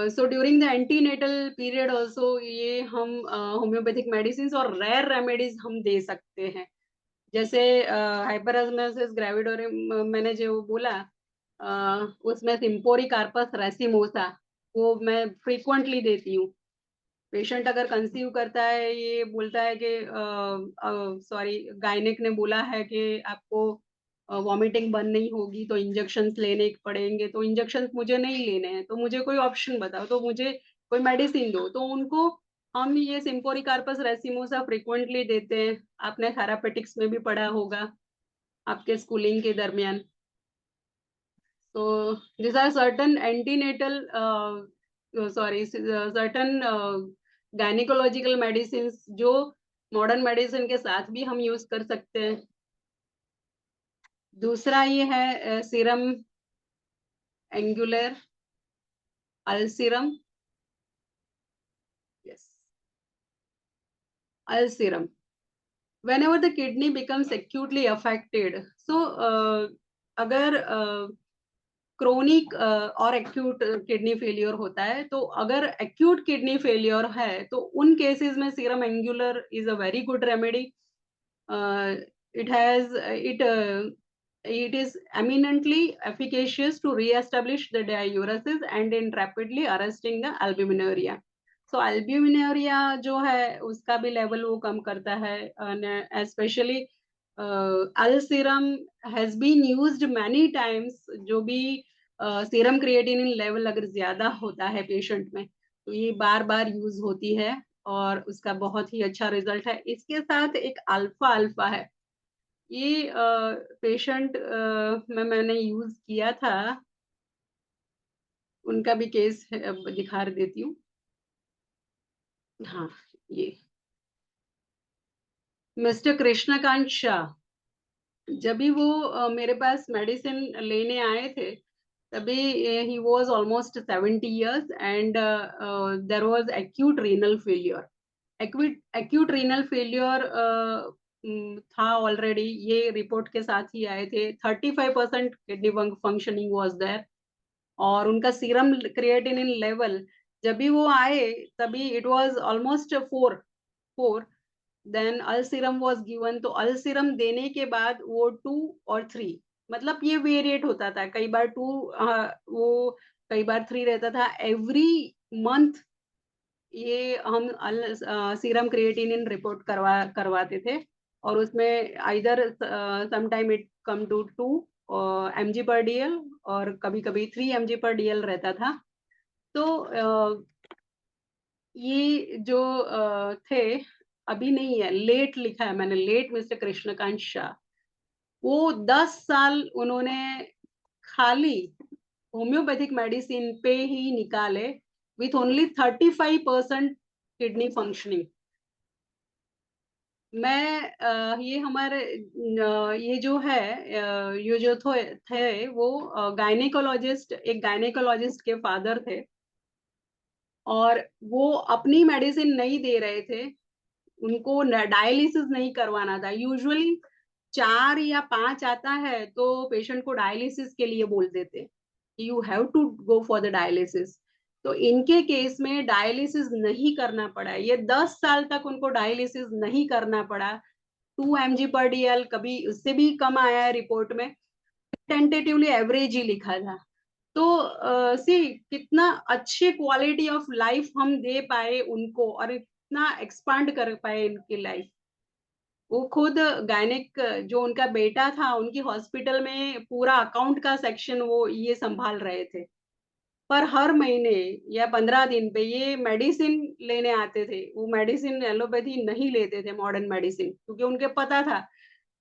So during the antenatal period also ये हम होम्योपैथिक मेडिसिन और रेयर रेमेडीज हम दे सकते हैं। जैसे हाइपरएमेसिस ग्रेविडोरम मैंने जो बोला, उसमें सिम्पोरी कार्पस रेसिमोसा वो मैं फ्रीक्वेंटली देती हूँ। पेशेंट अगर कंसीव करता है, ये बोलता है कि सॉरी गायनेक ने बोला है कि आपको वॉमिटिंग बंद नहीं होगी तो इंजेक्शंस लेने पड़ेंगे, तो इंजेक्शंस मुझे नहीं लेने हैं, तो मुझे कोई ऑप्शन बताओ, तो मुझे कोई मेडिसिन दो। तो उनको हम ये सिम्पोरी कार्पस रेसिमोसा फ्रीक्वेंटली देते हैं। आपने थेरापेटिक्स में भी पढ़ा होगा आपके स्कूलिंग के दरमियान। तो these are certain antenatal certain gynaecological medicine जो मॉडर्न मेडिसिन के साथ भी हम यूज कर सकते हैं। दूसरा ये है serum angular ulcerum, yes ulcerum. whenever the kidney becomes acutely affected, so अगर क्रोनिक और एक्यूट किडनी फेलियर होता है, तो अगर एक्यूट किडनी फेलियर है तो उन केसेस में serum angular is a very good remedy. It has it is eminently efficacious to re-establish the diuresis and in rapidly arresting the albuminuria. So albuminuria जो है उसका भी लेवल वो कम करता है, especially अल्सीरम has been used many times। जो भी serum creatinine level अगर ज्यादा होता है पेशेंट में, तो ये बार बार यूज होती है और उसका बहुत ही अच्छा रिजल्ट है। इसके साथ एक अल्फा अल्फा है, ये पेशेंट में मैंने यूज किया था, उनका भी केस दिखा देती हूँ। हाँ, ये मिस्टर कृष्णकांत शाह, जब भी वो मेरे पास मेडिसिन लेने आए थे, तभी he was almost 70 years and there was acute renal failure। acute renal failure था ऑलरेडी, ये रिपोर्ट के साथ ही आए थे। 35% किडनी फंक्शनिंग वाज देयर और उनका सीरम क्रिएटिनिन लेवल जब भी वो आए तभी it was almost 4। Then ulcerum was given, तो अल्सीरम देने के बाद वो 2 और 3, मतलब ये वेरिएट होता था, कई बार 2 वो कई बार 3 रहता था। एवरी मंथ ये हम सीरम क्रिएटिनिन रिपोर्ट करवाते थे और उसमें either some time it come to 2 mg पर डीएल और कभी कभी 3 mg पर डीएल रहता था। तो ये जो थे, अभी नहीं है, लेट लिखा है मैंने, लेट मिस्टर कृष्णकांत शाह, वो 10 साल उन्होंने खाली होम्योपैथिक मेडिसिन पे ही निकाले विथ ओनली 35% किडनी फंक्शनिंग। मैं ये हमारे ये जो है ये जो थे वो गायनेकोलॉजिस्ट, एक गायनेकोलॉजिस्ट के फादर थे और वो अपनी मेडिसिन नहीं दे रहे थे, उनको डायलिसिस नहीं करवाना था। यूजुअली 4 या 5 आता है तो पेशेंट को डायलिसिस के लिए बोल देते, you have to go for the dialysis. तो इनके केस में डायलिसिस नहीं करना पड़ा, ये 10 साल तक उनको डायलिसिस नहीं करना पड़ा। 2 mg पर डीएल, कभी उससे भी कम आया है रिपोर्ट में, टेंटेटिवली एवरेज ही लिखा था। तो सी कितना अच्छे क्वालिटी ऑफ लाइफ हम दे पाए उनको और इतना एक्सपांड कर पाए इनकी लाइफ। वो खुद गायनेक जो उनका बेटा था उनकी हॉस्पिटल में पूरा अकाउंट का सेक्शन वो ये संभाल रहे थे। पर हर महीने या 15 दिन पे ये मेडिसिन लेने आते थे। वो मेडिसिन एलोपैथी नहीं लेते थे मॉडर्न मेडिसिन, क्योंकि उनके पता था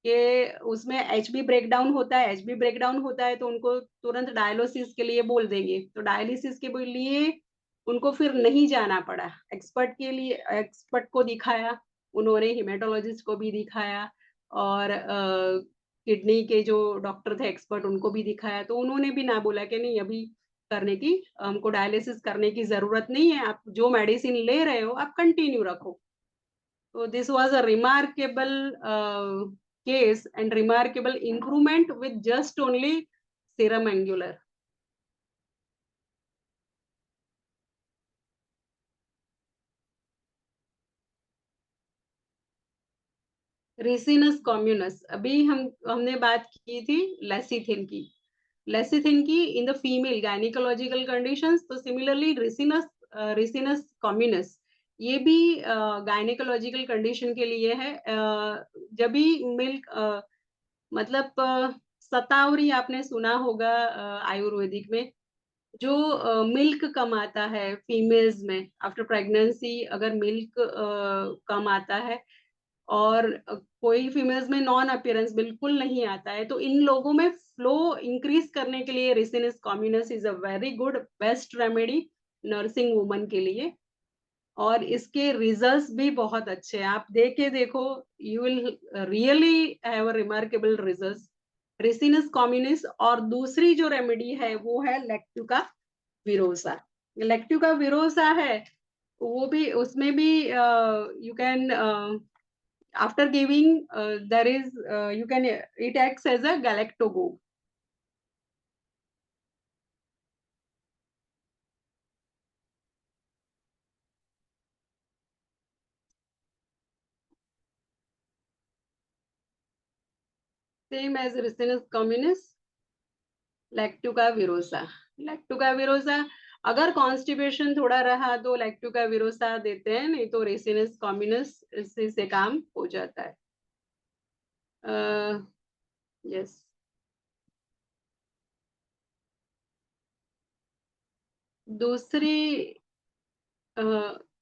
कि उसमें एचबी ब्रेकडाउन होता है। एचबी ब्रेकडाउन होता है तो उनको तुरंत डायलिसिस के लिए बोल देंगे। तो डायलिसिस के लिए उनको फिर नहीं जाना पड़ा। एक्सपर्ट को दिखाया, उन्होंने हिमेटोलॉजिस्ट को भी दिखाया और किडनी के जो डॉक्टर थे एक्सपर्ट उनको भी दिखाया। तो उन्होंने भी ना बोला कि नहीं अभी करने की, हमको डायलिसिस करने की ज़रूरत नहीं है, आप जो मेडिसिन ले रहे हो आप कंटिन्यू रखो। So this was a remarkable case and remarkable improvement with just only serum angular. Ricinus communis, अभी हमने बात की थी लेसिथिन की। लेसिथिन की in the female gynaecological conditions, तो सिमिलरली रिसिनस कॉम्युनस ये भी गायनिकोलॉजिकल कंडीशन के लिए है। जब भी मिल्क मतलब शतावरी आपने सुना होगा आयुर्वेदिक में, जो मिल्क कम आता है फीमेल्स में आफ्टर प्रेगनेंसी, अगर मिल्क कम आता है और कोई फीमेल्स में नॉन अपीयरेंस बिल्कुल नहीं आता है, तो इन लोगों में फ्लो इंक्रीज करने के लिए ricinus communis is a very good best remedy nursing woman के लिए। और इसके रिजल्ट्स भी बहुत अच्छे हैं, आप देख के देखो, you will really have a remarkable results ricinus communis. और दूसरी जो रेमेडी है वो है लेक्टुका विरोसा। लेक्टुका विरोसा है, वो भी उसमें भी you can after giving there is you can it acts as a galactogogue. Same as Ricinus communis, लैक्टुका विरोसा। लैक्टुका विरोसा अगर कॉन्स्टिपेशन थोड़ा रहा तो लैक्टुका विरोसा देते हैं, नहीं तो रेसिनस कॉम्युनस इससे से काम हो जाता है। यस दूसरी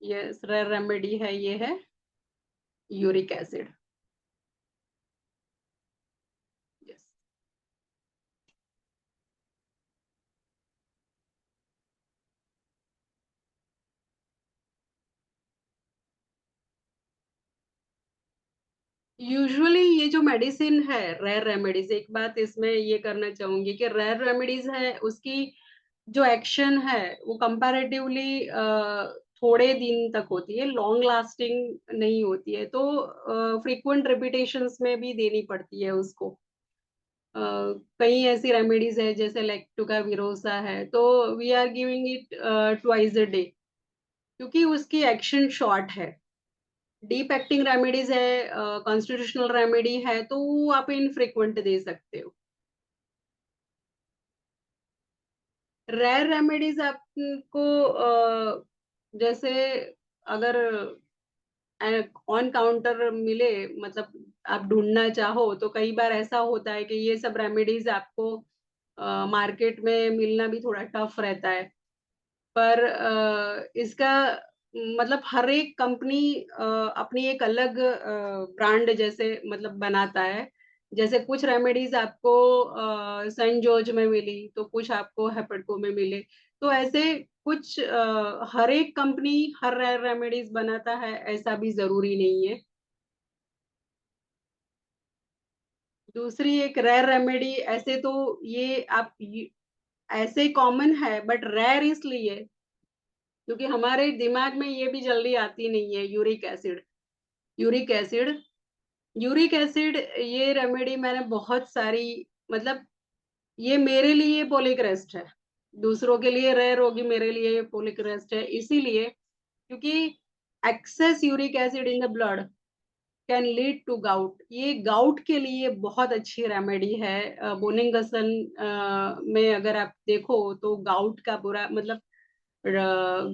यस रेमेडी है, ये है यूरिक एसिड। यस यूजुअली ये जो मेडिसिन है रेयर रेमेडीज, एक बात इसमें ये करना चाहूंगी कि रेयर रेमेडीज है उसकी जो एक्शन है वो कंपैरेटिवली थोड़े दिन तक होती है, लॉन्ग लास्टिंग नहीं होती है। तो फ्रीक्वेंट रिपीटेशंस में भी देनी पड़ती है उसको। कई ऐसी रेमेडीज है जैसे लेक्टुका विरोसा है, तो we are giving it twice a day, क्योंकि उसकी एक्शन शॉर्ट है। डीप एक्टिंग रेमेडीज है, कॉन्स्टिट्यूशनल रेमेडी है, तो वो आप इनफ्रीक्वेंट दे सकते हो। रेयर रेमेडीज आपको जैसे अगर ऑन काउंटर मिले, मतलब आप ढूंढना चाहो, तो कई बार ऐसा होता है कि ये सब रेमेडीज आपको मार्केट में मिलना भी थोड़ा टफ रहता है। पर इसका मतलब हर एक कंपनी अपनी एक अलग ब्रांड जैसे मतलब बनाता है। जैसे कुछ रेमेडीज आपको सेंट जॉर्ज में मिली तो कुछ आपको हेपेडको में मिले। तो ऐसे कुछ हर एक कंपनी हर रेयर रेमेडीज बनाता है, ऐसा भी जरूरी नहीं है। दूसरी एक रेयर रेमेडी, ऐसे तो ये ऐसे कॉमन है बट रेयर इसलिए क्योंकि हमारे दिमाग में ये भी जल्दी आती नहीं है, uric acid. Uric acid uric acid ये रेमेडी मैंने बहुत सारी, मतलब ये मेरे लिए पोलिक रेस्ट है, दूसरों के लिए रेयर होगी, मेरे लिए ये पोलिक रेस्ट है। इसीलिए क्योंकि excess uric acid in the blood can lead to gout. ये गाउट के लिए बहुत अच्छी रेमेडी है। बोनिंगसन में अगर आप देखो तो गाउट का पूरा मतलब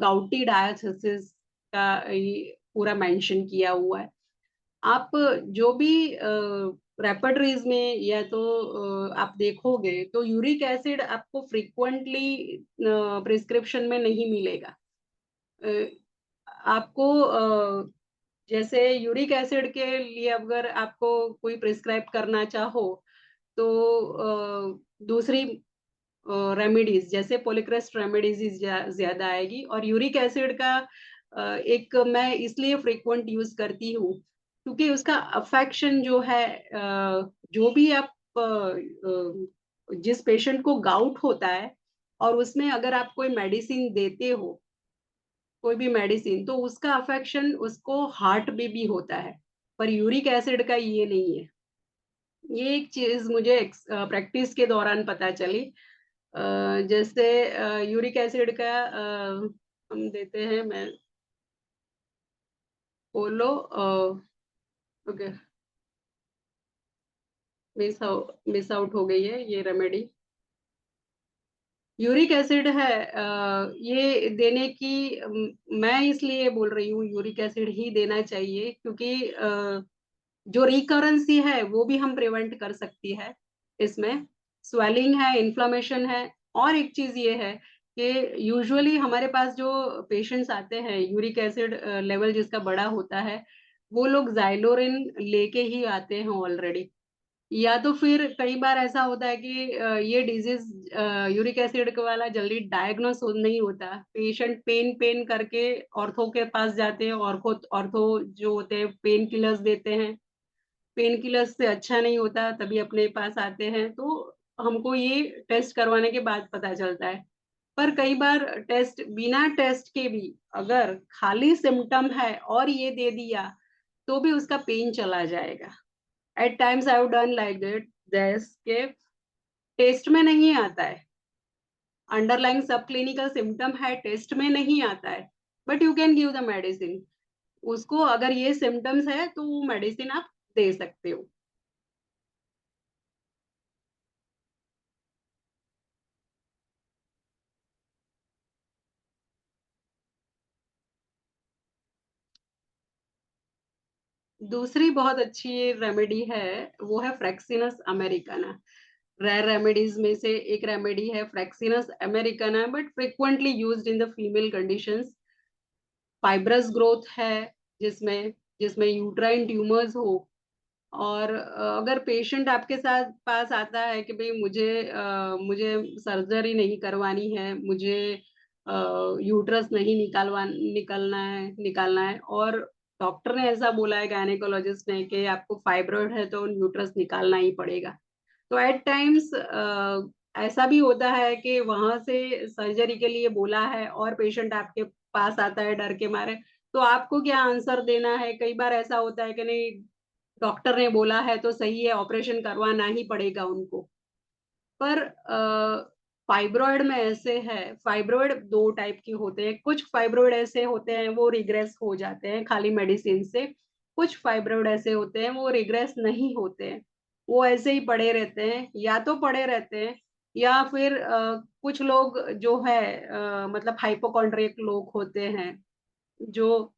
गाउटी डायथिसिस का ये पूरा मेंशन किया हुआ है। आप जो भी रेपर्टरीज में या तो आप देखोगे तो यूरिक एसिड आपको फ्रीक्वेंटली प्रिस्क्रिप्शन में नहीं मिलेगा। अ, आपको जैसे यूरिक एसिड के लिए अगर आपको कोई प्रिस्क्राइब करना चाहो तो दूसरी रेमेडीज जैसे पोलिक्रस्ट रेमेडीज ज्यादा आएगी। और यूरिक एसिड का एक मैं इसलिए फ्रीक्वेंट यूज करती हूँ क्योंकि उसका अफेक्शन जो है जो भी आप जिस पेशेंट को गाउट होता है और उसमें अगर आप कोई मेडिसिन देते हो कोई भी मेडिसिन तो उसका अफेक्शन उसको हार्ट में भी होता है, पर यूरिक एसिड का ये नहीं है। ये एक चीज मुझे प्रैक्टिस के दौरान पता चली। जैसे यूरिक एसिड का हम देते हैं, मैं बोलो ओके मिस आउट हो गई है ये रेमेडी। यूरिक एसिड है ये देने की मैं इसलिए बोल रही हूँ यूरिक एसिड ही देना चाहिए क्योंकि जो रिकरेंसी है वो भी हम प्रिवेंट कर सकती है। इसमें स्वेलिंग है, इन्फ्लामेशन है। और एक चीज ये है कि यूजुअली हमारे पास जो पेशेंट्स आते हैं यूरिक एसिड लेवल जिसका बड़ा होता है वो लोग जाइलोरिन लेके ही आते हैं ऑलरेडी। या तो फिर कई बार ऐसा होता है कि ये डिजीज यूरिक एसिड वाला जल्दी डायग्नोस नहीं होता। पेशेंट पेन पेन करके ऑर्थो के पास जाते हैं, ऑर्थो जो होते हैं पेन किलर्स देते हैं, पेन किलर्स से अच्छा नहीं होता तभी अपने पास आते हैं। तो हमको ये टेस्ट करवाने के बाद पता चलता है। पर कई बार टेस्ट बिना टेस्ट के भी अगर खाली सिम्टम है और ये दे दिया तो भी उसका पेन चला जाएगा। At times I have done like that this के टेस्ट में नहीं आता है, अंडरलाइंग सब क्लिनिकल सिम्टम है टेस्ट में नहीं आता है, but you can give the medicine. उसको अगर ये सिम्टम्स है तो वो मेडिसिन आप दे सकते हो। दूसरी बहुत अच्छी रेमेडी है वो है फ्रैक्सिनस अमेरिकाना। रेयर रेमेडीज में से एक रेमेडी है fraxinus americana, but frequently used in the female conditions. Fibrous growth है जिसमें जिसमें यूट्राइन ट्यूमर्स हो। और अगर पेशेंट आपके साथ पास आता है कि भाई मुझे सर्जरी नहीं करवानी है, मुझे यूट्रस नहीं निकालना है और डॉक्टर ने ऐसा बोला है, गायनेकोलॉजिस्ट ने, कि आपको फाइब्रॉइड है तो यूट्रस निकालना ही पड़ेगा। तो एट टाइम्स ऐसा भी होता है कि वहां से सर्जरी के लिए बोला है और पेशेंट आपके पास आता है डर के मारे। तो आपको क्या आंसर देना है? कई बार ऐसा होता है कि नहीं, डॉक्टर ने बोला है तो सही है, ऑपरेशन करवाना ही पड़ेगा उनको। पर फाइब्रॉइड में ऐसे है, फाइब्रॉइड दो टाइप के होते हैं। कुछ फाइब्रॉइड ऐसे होते हैं वो रिग्रेस हो जाते हैं खाली मेडिसिन से, कुछ फाइब्रॉइड ऐसे होते हैं वो रिग्रेस नहीं होते हैं, वो ऐसे ही पड़े रहते हैं। या तो पड़े रहते हैं या फिर कुछ लोग जो है मतलब हाइपोकॉन्ड्रियक लोग होते हैं जो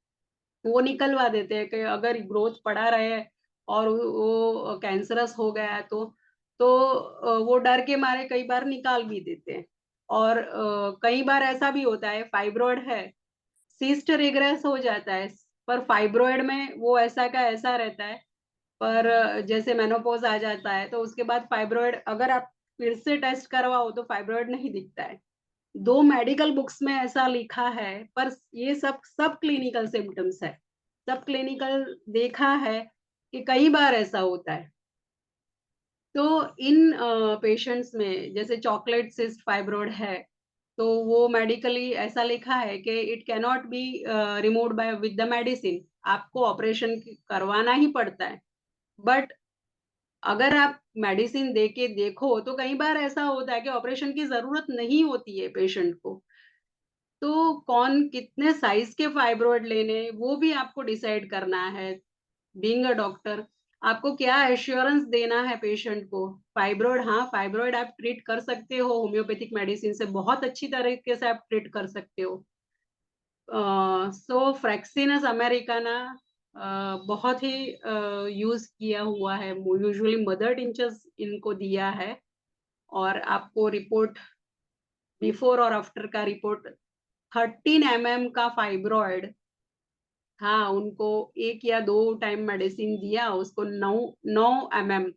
वो निकलवा देते हैं कि अगर ग्रोथ पड़ा रहे और वो कैंसरस हो गया है तो वो डर के मारे कई बार निकाल भी देते हैं। और कई बार ऐसा भी होता है फाइब्रॉइड है, सिस्ट रिग्रेस हो जाता है, पर फाइब्रॉइड में वो ऐसा का ऐसा रहता है। पर जैसे मेनोपॉज आ जाता है तो उसके बाद फाइब्रॉइड अगर आप फिर से टेस्ट करवाओ तो फाइब्रॉइड नहीं दिखता है। दो मेडिकल बुक्स में ऐसा लिखा है, पर ये सब क्लिनिकल सिम्टम्स है, सब क्लिनिकल देखा है कि कई बार ऐसा होता है। तो इन पेशेंट्स में जैसे चॉकलेट सिस्ट फाइब्रॉइड है तो वो मेडिकली ऐसा लिखा है कि it can not be removed by with the medicine, आपको ऑपरेशन करवाना ही पड़ता है। बट अगर आप मेडिसिन दे के देखो तो कई बार ऐसा होता है कि ऑपरेशन की जरूरत नहीं होती है पेशेंट को। तो कौन कितने साइज के फाइब्रॉइड लेने वो भी आपको डिसाइड करना है। बीइंग अ डॉक्टर आपको क्या एश्योरेंस देना है पेशेंट को? फाइब्रॉइड, हाँ, फाइब्रॉइड आप ट्रीट कर सकते हो होम्योपैथिक मेडिसिन से, बहुत अच्छी तरीके से आप ट्रीट कर सकते हो। सो फ्रैक्सिनस अमेरिकाना बहुत ही यूज किया हुआ है, यूजुअली मदर टिंचर्स इनको दिया है, और आपको रिपोर्ट बिफोर और आफ्टर का रिपोर्ट 13 mm का फाइब्रॉइड, हाँ, उनको 1 या 2 टाइम मेडिसिन दिया, उसको 9 mm,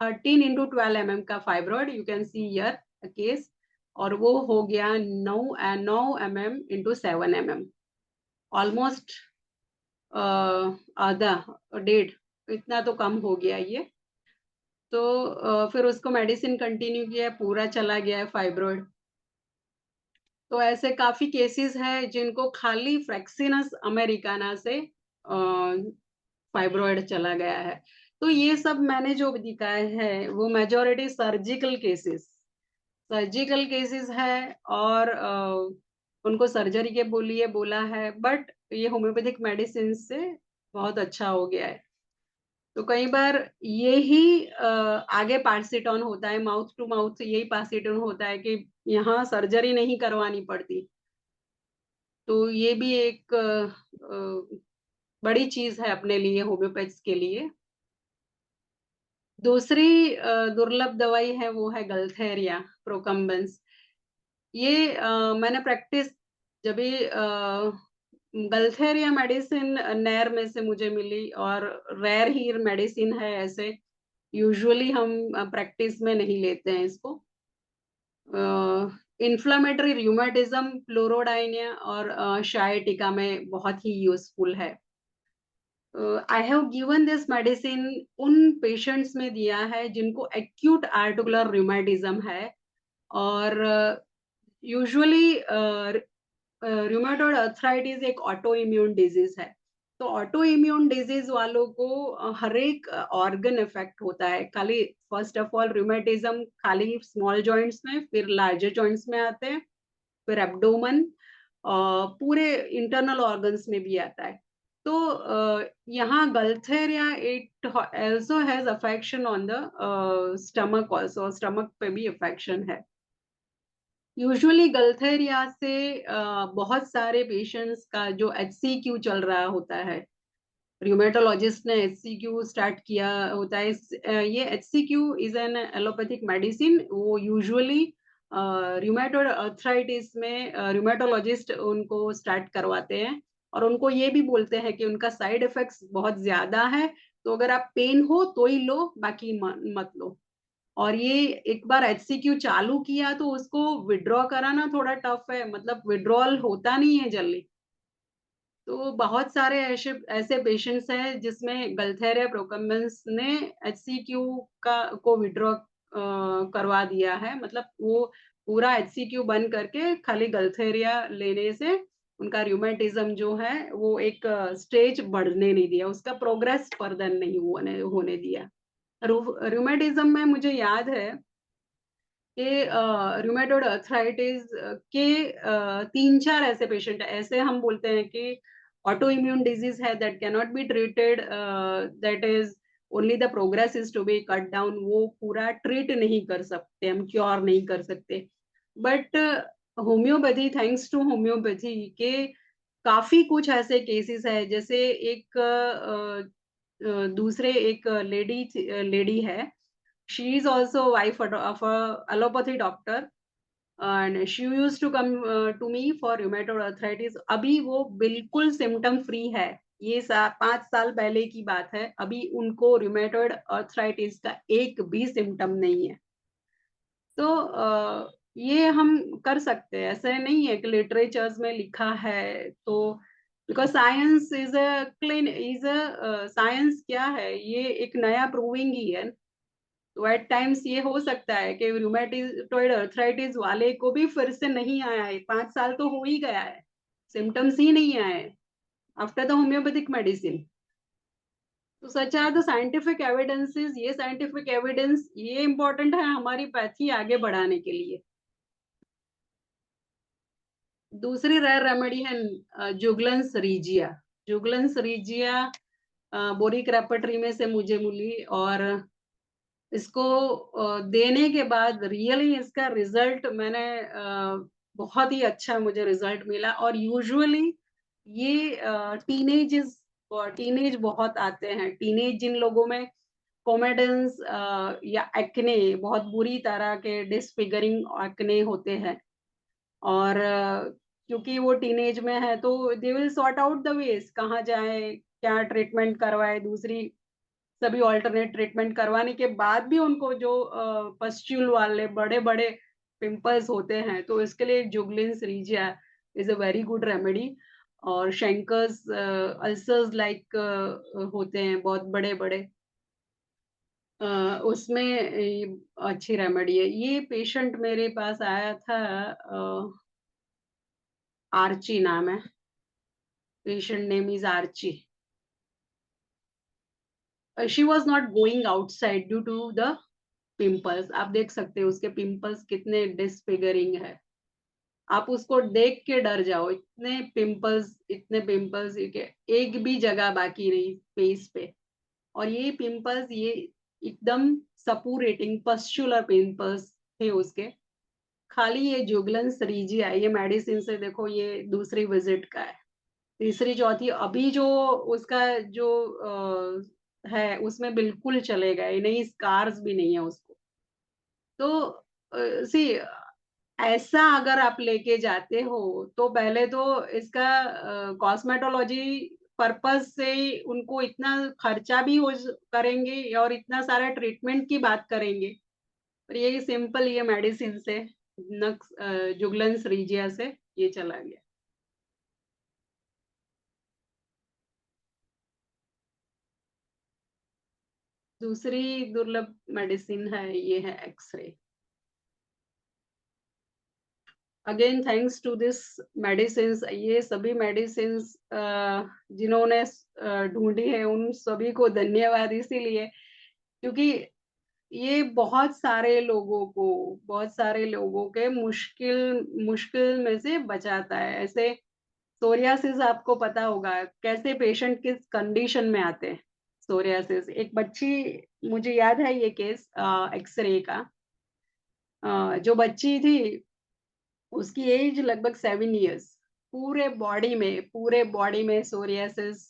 13 into 12 mm का fibroid, you can see here case, और वो हो गया 9 mm into 7 mm, ऑलमोस्ट आधा, 1.5, इतना तो कम हो गया ये। तो फिर उसको मेडिसिन कंटिन्यू किया, पूरा चला गया है फाइब्रॉइड। तो ऐसे काफी केसेस हैं जिनको खाली फ्रैक्सिनस अमेरिकाना से फाइब्रॉइड चला गया है। तो ये सब मैंने जो दिखाए हैं वो मेजोरिटी सर्जिकल केसेस है, और उनको सर्जरी के लिए बोला है, बट ये होम्योपैथिक मेडिसिन से बहुत अच्छा हो गया है। तो कई बार ये ही आगे पार्सिट ऑन होता है, माउथ टू माउथ यही पार्सिट ऑन होता है कि यहाँ सर्जरी नहीं करवानी पड़ती। तो ये भी एक बड़ी चीज है अपने लिए, होम्योपैथ्स के लिए। दूसरी दुर्लभ दवाई है, वो है गलथेरिया प्रोकम्बेंस। ये मैंने प्रैक्टिस जब भी गलथेरिया मेडिसिन नैर में से मुझे मिली, और रेयर ही मेडिसिन है ऐसे, यूजुअली हम प्रैक्टिस में नहीं लेते हैं इसको। इन्फ्लामेटरी रूमेटिज्म, फ्लोरोडाइनिया और शायटिका में बहुत ही यूजफुल है। I have given this medicine उन पेशेंट्स में दिया है जिनको एक्यूट आर्टिकुलर रूमेटिज्म है, और यूजुअली रूमेटॉइड अर्थराइटिस एक ऑटो इम्यून डिजीज है। तो ऑटो इम्यून डिजीज वालों को हर एक ऑर्गन इफेक्ट होता है, खाली फर्स्ट ऑफ ऑल रूमेटिज्म खाली स्मॉल जॉइंट्स में, फिर लार्जर जॉइंट्स में आते हैं, फिर एब्डोमन, पूरे इंटरनल ऑर्गन्स में भी आता है। तो यहाँ gaultheria it also has affection on the stomach also, stomach पे भी अफेक्शन है। यूजुअली गलथेरिया से बहुत सारे पेशेंट्स का जो HCQ चल रहा होता है, रूमेटोलॉजिस्ट ने HCQ स्टार्ट किया होता है। ये HCQ is an allopathic medicine, वो यूजुअली रूमेटॉइड अर्थराइटिस में रूमेटोलॉजिस्ट उनको स्टार्ट करवाते हैं, और उनको ये भी बोलते हैं कि उनका साइड इफेक्ट्स बहुत ज्यादा है, तो अगर आप पेन हो तो ही लो, बाकी मत लो। और ये एक बार HCQ चालू किया तो उसको विड्रॉ कराना थोड़ा टफ है, मतलब विड्रॉल होता नहीं है जल्दी। तो बहुत सारे ऐसे ऐसे पेशेंट्स हैं जिसमें गलथेरिया प्रोकम्बेंस ने HCQ को विड्रॉ करवा दिया है, मतलब वो पूरा HCQ बंद करके खाली गलथेरिया लेने से उनका रूमेटिज्म जो है वो एक स्टेज बढ़ने नहीं दिया, उसका प्रोग्रेस फर्दर नहीं होने दिया। रूमेटिज्म में मुझे याद है कि रूमेटॉइड अर्थराइटिस के 3-4 ऐसे पेशेंट, ऐसे हम बोलते हैं कि ऑटो इम्यून डिजीज है that can not be treated, that is only the progress is to be cut down, वो पूरा ट्रीट नहीं कर सकते, हम क्योर नहीं कर सकते। But homeopathy, thanks to homeopathy के काफी कुछ ऐसे केसेस है, जैसे एक दूसरे एक लेडी है, she is also wife of a allopathy doctor, and she used to come to me for rheumatoid arthritis। अभी वो बिल्कुल सिम्टम फ्री है, ये 5 साल पहले की बात है, अभी उनको rheumatoid arthritis का एक भी सिम्टम नहीं है। तो ये हम कर सकते हैं, ऐसे नहीं है कि लिटरेचर्स में लिखा है तो, because science is a science क्या है, ये एक नया प्रूविंग ही है। तो एट टाइम्स ये हो सकता है कि रूमेटॉइड अर्थराइटिस वाले को भी फिर से नहीं आया है, 5 साल तो हो ही गया है, सिम्टम्स ही नहीं आए आफ्टर द होम्योपैथिक मेडिसिन। तो such are the scientific evidences, ये साइंटिफिक एविडेंस ये इंपॉर्टेंट है हमारी पैथी आगे बढ़ाने के लिए। दूसरी रेयर रेमेडी है juglans regia. Juglans regia Boericke repertory में से मुझे मिली, और इसको देने के बाद रियली इसका रिजल्ट मैंने बहुत ही अच्छा मुझे रिजल्ट मिला। और यूजुअली ये टीनेज बहुत आते हैं, टीनेज जिन लोगों में कोमेडन्स या एक्ने, बहुत बुरी तरह के डिसफिगरिंग एक्ने होते हैं, और क्योंकि वो टीनेज में है तो they will sort out the ways, कहाँ जाए, क्या ट्रीटमेंट करवाए, दूसरी सभी ऑल्टरनेट ट्रीटमेंट करवाने के बाद भी उनको जो पस्ट्यूल वाले बड़े बड़े पिंपल्स होते हैं, तो इसके लिए juglans regia is a very good remedy. और शेंकर्स अल्सर्स लाइक होते हैं बहुत बड़े बड़े, उसमें अच्छी रेमेडी है। ये पेशेंट मेरे पास आया था, आर्ची नाम है, patient name is Archi. She was not going outside due to the pimples. आप देख सकते हो उसके पिंपल्स कितने डिसफिगरिंग है, आप उसको देख के डर जाओ, इतने पिंपल्स, एक भी जगह बाकी नहीं फेस पे। और ये पिंपल्स ये एकदम सपूरेटिंग पस्चुलर पिंपल्स थे उसके। खाली ये जुगलेंस रीजिया, ये मेडिसिन से देखो ये दूसरी विजिट का है, तीसरी चौथी अभी जो उसका जो है उसमें बिल्कुल चलेगा, ये नहीं, स्कार्स भी नहीं है उसको। तो सी ऐसा अगर आप लेके जाते हो तो पहले तो इसका कॉस्मेटोलॉजी पर्पस से उनको इतना खर्चा भी हो करेंगे और इतना सारा ट्रीटमेंट की बात करेंगे, और ये सिंपल ये मेडिसिन से नक्स जुगलेंस रीजिया से ये चला गया। दूसरी दुर्लभ मेडिसिन है, ये है x-ray. Again thanks to this medicine, ये सभी मेडिसिन जिन्होंने ढूंढी है उन सभी को धन्यवाद, इसीलिए क्योंकि ये बहुत सारे लोगों के मुश्किल मुश्किल में से बचाता है। ऐसे सोरियासिस आपको पता होगा कैसे पेशेंट किस कंडीशन में आते हैं। सोरियासिस एक बच्ची, मुझे याद है ये केस एक्सरे का, जो बच्ची थी उसकी एज लगभग 7 इयर्स, पूरे बॉडी में सोरियासिस,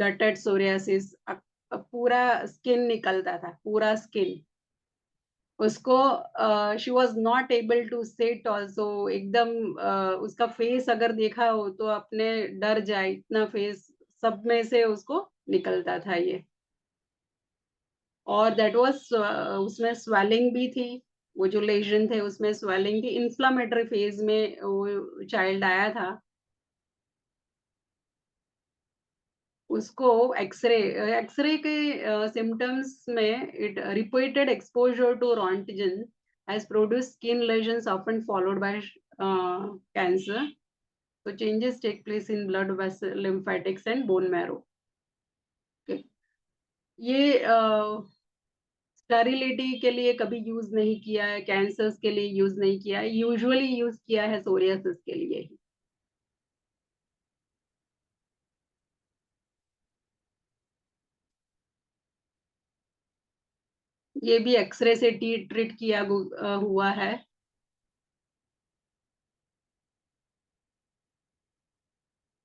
गटेड सोरियासिस, पूरा स्किन निकलता था, पूरा स्किन उसको। She was not able to sit also, एकदम उसका फेस अगर देखा हो तो अपने डर जाए, इतना फेस सब में से उसको निकलता था ये। और दैट वाज उसमें स्वेलिंग भी थी, वो जो लेजन थे उसमें स्वेलिंग थी, इन्फ्लामेटरी फेज में वो चाइल्ड आया था। उसको एक्सरे के सिम्टम्स में it repeated exposure to roentgen has produced skin lesions often followed by cancer. So changes take place in blood vessel, lymphatics and bone marrow. Okay. ये sterility के लिए कभी यूज नहीं किया है, कैंसर्स के लिए यूज नहीं किया है, यूजुअली यूज किया है सोरियासिस के लिए ही। ये भी एक्सरे से ट्रीट किया हुआ है।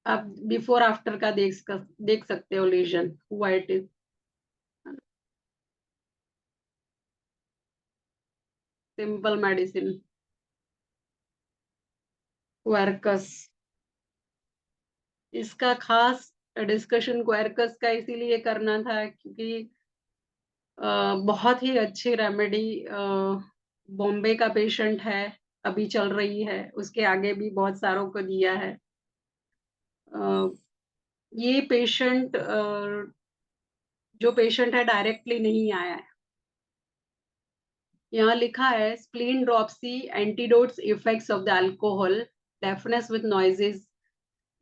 आप बिफोर आफ्टर का देख सकते हो लीजन हुआ it is. Simple medicine Quercus, इसका खास डिस्कशन क्वेरकस का इसीलिए करना था क्योंकि बहुत ही अच्छी रेमेडी बॉम्बे का पेशेंट है, अभी चल रही है, उसके आगे भी बहुत सारों को दिया है। ये पेशेंट जो पेशेंट है डायरेक्टली नहीं आया है। यहाँ लिखा है spleen dropsy antidotes effects of the alcohol, deafness with noises,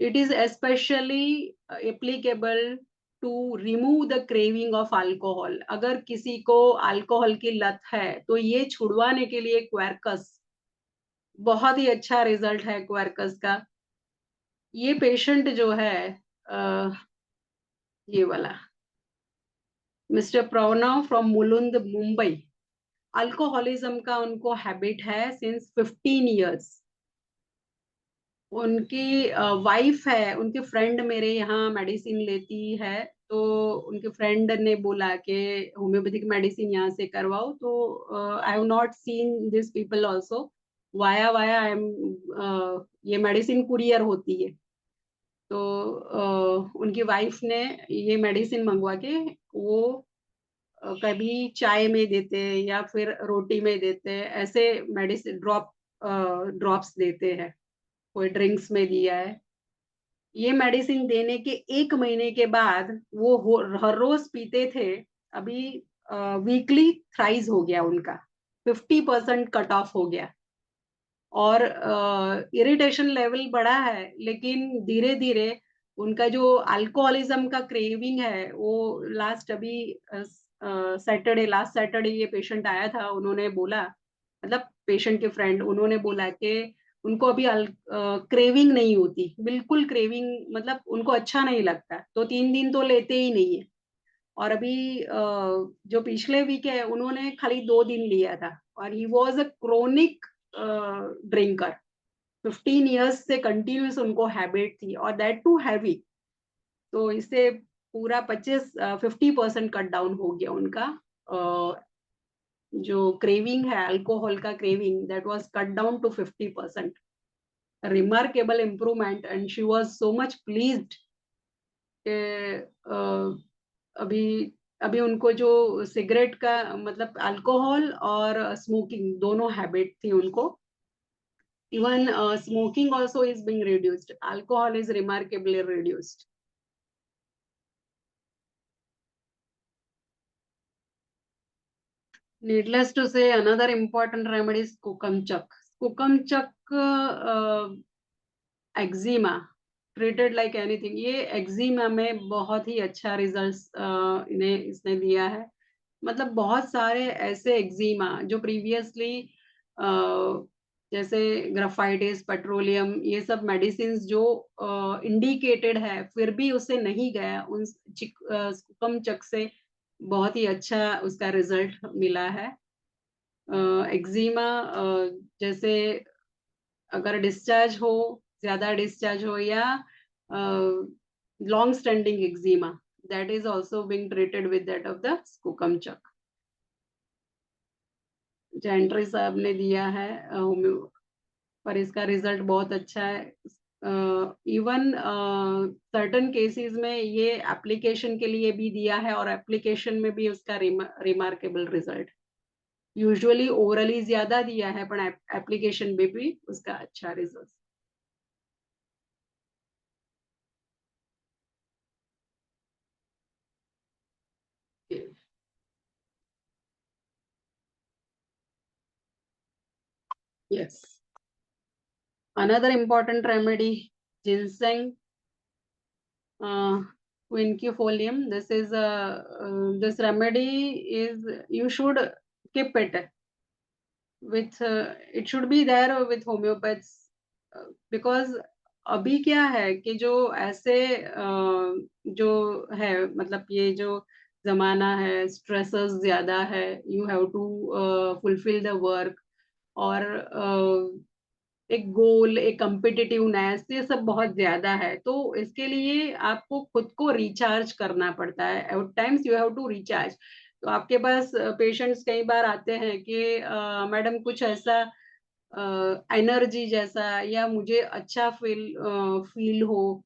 it is especially applicable to remove the craving of alcohol. अगर किसी को अल्कोहल की लत है तो ये छुड़वाने के लिए क्वेरकस बहुत ही अच्छा रिजल्ट है क्वेरकस का। ये पेशेंट जो है ये वाला mister Pranav from Mulund Mumbai. Alcoholism का उनको हैबिट है सिंस 15 इयर्स। उनकी वाइफ है, उनकी फ्रेंड मेरे यहाँ मेडिसिन लेती है, तो उनके फ्रेंड ने बोला कि होम्योपैथिक मेडिसिन यहाँ से करवाओ, तो I have not seen this people also. Via via I am, ये मेडिसिन कुरियर होती है, तो उनकी वाइफ ने ये मेडिसिन मंगवा के वो कभी चाय में देते या फिर रोटी में देते, ऐसे मेडिसिन ड्रॉप्स देते हैं, कोई ड्रिंक्स में दिया है। ये मेडिसिन देने के 1 महीने के बाद वो हर रोज पीते थे, अभी वीकली थ्राइस हो गया उनका, 50% कट ऑफ हो गया। और इरिटेशन लेवल बढ़ा है, लेकिन धीरे धीरे उनका जो अल्कोहलिज्म का क्रेविंग है वो लास्ट अभी लास्ट सैटरडे ये पेशेंट आया था, उन्होंने बोला, मतलब पेशेंट के फ्रेंड, उन्होंने बोला कि उनको अभी क्रेविंग नहीं होती, बिल्कुल क्रेविंग, मतलब उनको अच्छा नहीं लगता, तो 3 दिन तो लेते ही नहीं है। और अभी जो पिछले वीक है उन्होंने खाली 2 दिन लिया था, और he was a chronic drinker. 15 years से कंटिन्यूस उनको हैबिट थी, और दैट टू हैवी। तो इससे पूरा 50% कट डाउन हो गया उनका। जो क्रेविंग है, अल्कोहल का craving, that was cut down to 50%। Remarkable improvement, and she was so much pleased कि अभी अभी उनको जो सिगरेट का, मतलब अल्कोहल और स्मोकिंग दोनों हैबिट थी उनको, even smoking also is being reduced, alcohol is remarkably reduced. Needless to say, another important remedy is kukumchak. Kukumchak eczema treated like anything, ये eczema में बहुत ही अच्छा रिजल्ट्स इन्हें इसने दिया है। मतलब बहुत सारे ऐसे एक्जिमा जो प्रीवियसली जैसे ग्राफाइटिस, पेट्रोलियम, ये सब मेडिसिन जो इंडिकेटेड है, फिर भी उसे नहीं गया, उन कम चक से बहुत ही अच्छा उसका रिजल्ट मिला है। एक्जिमा जैसे अगर डिस्चार्ज हो, ज्यादा डिस्चार्ज हो, या long standing eczema, that is also being treated with that of the Skookumchuck. Gentry साहब ने दिया है होम्यो, पर इसका रिजल्ट बहुत अच्छा है। इवन सर्टन केसेस में ये एप्लीकेशन के लिए भी दिया है, और एप्लीकेशन में भी उसका रिमार्केबल रिजल्ट। यूजुअली ओरली ज्यादा दिया है, पर एप्लीकेशन में भी उसका अच्छा result. Yes. Another important remedy, ginseng quinquefolium. This is this remedy is, you should keep it with it should be there with homeopaths, because अभी क्या है कि जो ऐसे जो है, मतलब ये जो जमाना है, स्ट्रेसेस ज्यादा है, you have to fulfil the work, और एक गोल, एक कम्पिटिटिवनेस, ये सब बहुत ज्यादा है, तो इसके लिए आपको खुद को रिचार्ज करना पड़ता है। At times you have to recharge. तो आपके पास पेशेंट्स कई बार आते हैं कि मैडम कुछ ऐसा एनर्जी जैसा, या मुझे अच्छा फील हो,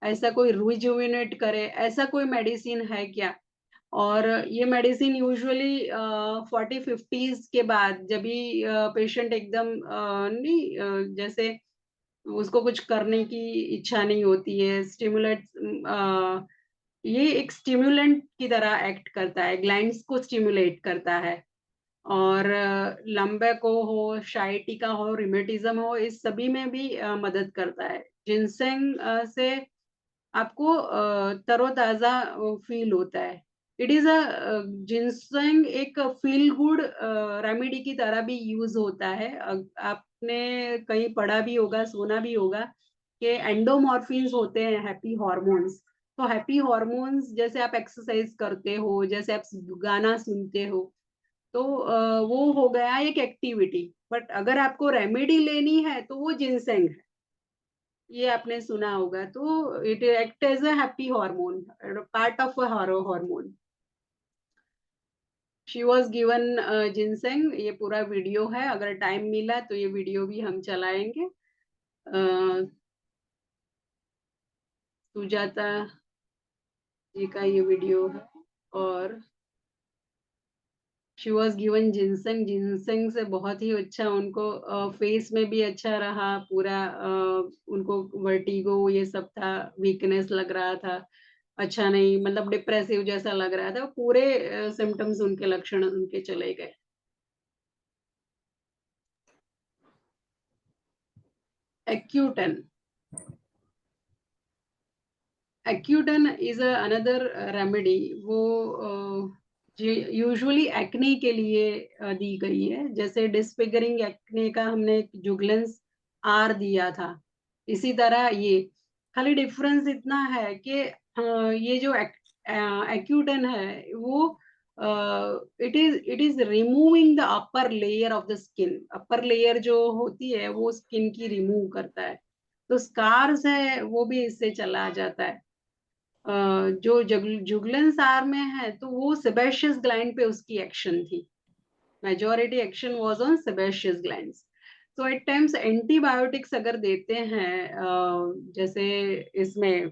ऐसा कोई रिजुविनेट करे, ऐसा कोई मेडिसिन है क्या? और ये मेडिसिन यूजुअली 40-50s के बाद, जब भी पेशेंट एकदम नहीं जैसे उसको कुछ करने की इच्छा नहीं होती है, स्टिमुलेट, ये एक स्टिमुलेंट की तरह एक्ट करता है, ग्लैंड्स को स्टिमुलेट करता है। और लंबे को हो, शाइटिका हो, रिमेटिज्म हो, इस सभी में भी मदद करता है। जिनसेंग से आपको तरोताजा फील होता है। इट इज अ जिनसेंग एक फील गुड रेमेडी की तरह भी यूज होता है। आपने कहीं पढ़ा भी होगा, सुना भी होगा कि एंडोमॉर्फिन्स होते हैं, हैप्पी हॉर्मोन्स, तो हैप्पी हॉर्मोन्स, जैसे आप एक्सरसाइज करते हो, जैसे आप गाना सुनते हो, तो वो हो गया एक एक्टिविटी। बट अगर आपको रेमेडी लेनी है तो वो जिनसेंग है, ये आपने सुना होगा। तो it act as a happy hormone, part of a hormone. She was given ginseng. ये पूरा वीडियो है, अगर टाइम मिला तो ये वीडियो भी हम चलाएंगे। सुजाता जी का ये वीडियो है। और she was given ginseng. Ginseng से बहुत ही अच्छा उनको फेस में भी अच्छा रहा पूरा। उनको वर्टिगो ये सब था, वीकनेस लग रहा था, अच्छा नहीं, मतलब डिप्रेसिव जैसा लग रहा था, पूरे सिम्टम्स उनके लक्षण उनके चले गए। एक्यूटन। एक्यूटन इज अनदर रेमेडी। वो यूजुअली एक्ने के लिए दी गई है। जैसे डिसफिगरिंग एक्ने का हमने जुगलेंस आर दिया था, इसी तरह ये, खाली डिफरेंस इतना है कि ये जो एक्यूटन है वो it is removing the upper layer of the skin. Upper layer जो होती है वो स्किन की रिमूव करता है, तो स्कार्स है वो भी इससे चला जाता है। जो जुगलन सार में है तो वो सेबेशियस ग्लैंड पे उसकी एक्शन थी। Majority action was on sebaceous glands. तो एट टाइम्स एंटीबायोटिक्स अगर देते हैं, जैसे इसमें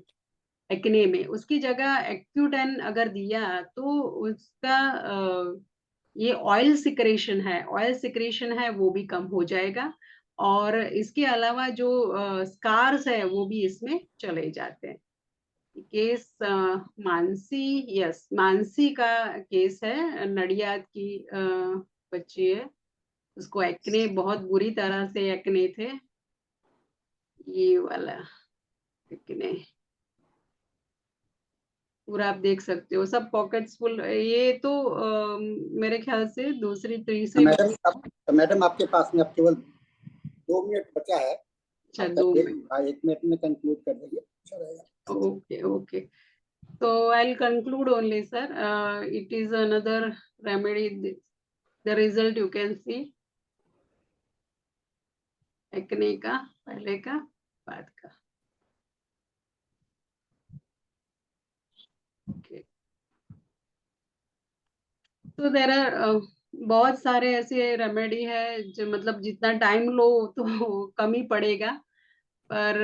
एक्ने में, उसकी जगह एक्यूटेन अगर दिया तो उसका ये ऑयल सिक्रेशन है, वो भी कम हो जाएगा। और इसके अलावा जो स्कार्स है वो भी इसमें चले जाते हैं। केस मानसी, यस, मानसी का केस है, नडियाद की बच्ची है, उसको एक्ने, बहुत बुरी तरह से एक्ने थे, ये वाला एक्ने पूरा आप देख सकते हो, सब पॉकेट्स फुल। ये तो मेरे ख्याल से दूसरी तीसरी मैडम मैडम आपके पास में अब केवल 2 मिनट बचा है। अच्छा, आपका 2 मिनट। 1 मिनट में कंक्लूड कर देंगे, अच्छा रहेगा। Okay okay, so I'll conclude only, sir. It is another remedy. The result you can see, acne का, पहले का, बाद का। Okay. तो देर आर बहुत सारे ऐसे रेमेडी है जो, मतलब जितना टाइम लो तो कम ही पड़ेगा, पर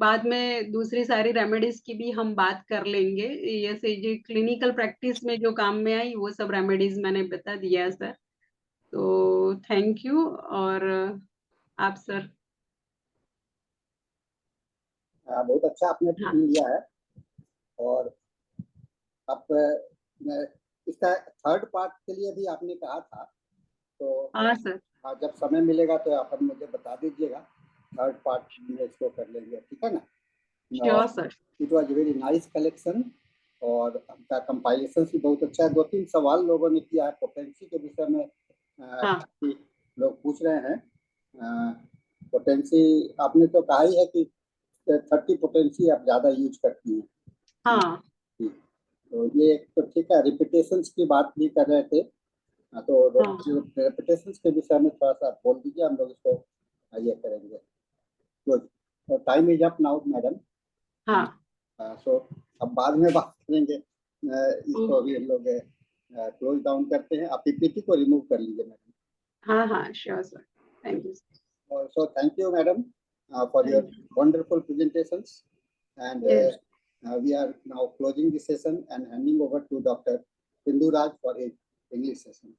बाद में दूसरी सारी रेमेडीज की भी हम बात कर लेंगे। जैसे जो क्लिनिकल प्रैक्टिस में जो काम में आई वो सब रेमेडीज मैंने बता दिया सर। तो थैंक यू। और आप सर? बहुत अच्छा आपने हाँ लिया है। और आप इसका थर्ड पार्ट के लिए भी आपने कहा था, तो हाँ सर, जब समय मिलेगा तो आप मुझे बता दीजिएगा, थर्ड पार्ट में इसको कर लेंगे, ठीक है ना? Sure sir. It was very nice collection, और आपका कंपाइलेशन भी बहुत अच्छा है। 2-3 सवाल लोगों ने किया है पोटेंसी के विषय में, हाँ लोग पूछ रहे हैं। पोटेंसी आपने तो कहा ही है कि 30 पोटेंसी आप ज़्यादा यूज करती हैं। हाँ तो ये तो ठीक है, रिपीटेशंस की बात भी कर रहे थे, तो हाँ रिपीटेशंस के विषय में थोड़ा सा बोल दीजिए, हम लोग इसको ये करेंगे। गुड, तो time is up now madam. हाँ। सो अब बाद में बात करेंगे, इसको अभी हम लोग क्लोज डाउन करते हैं। आप पीपीटी को रिमूव कर लीजिए मैडम। हाँ हाँ, sure sir, thank you. So thank you madam for your wonderful presentations, and Yes. we are now closing the session and handing over to Dr. Bindu Raj for a English session.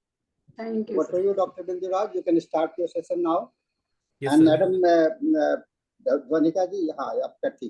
Thank you, What sir. for you, Dr. Bindu Raj? You can start your session now. Yes, And sir. madam Dhwanika ji, हाँ आपका ठीक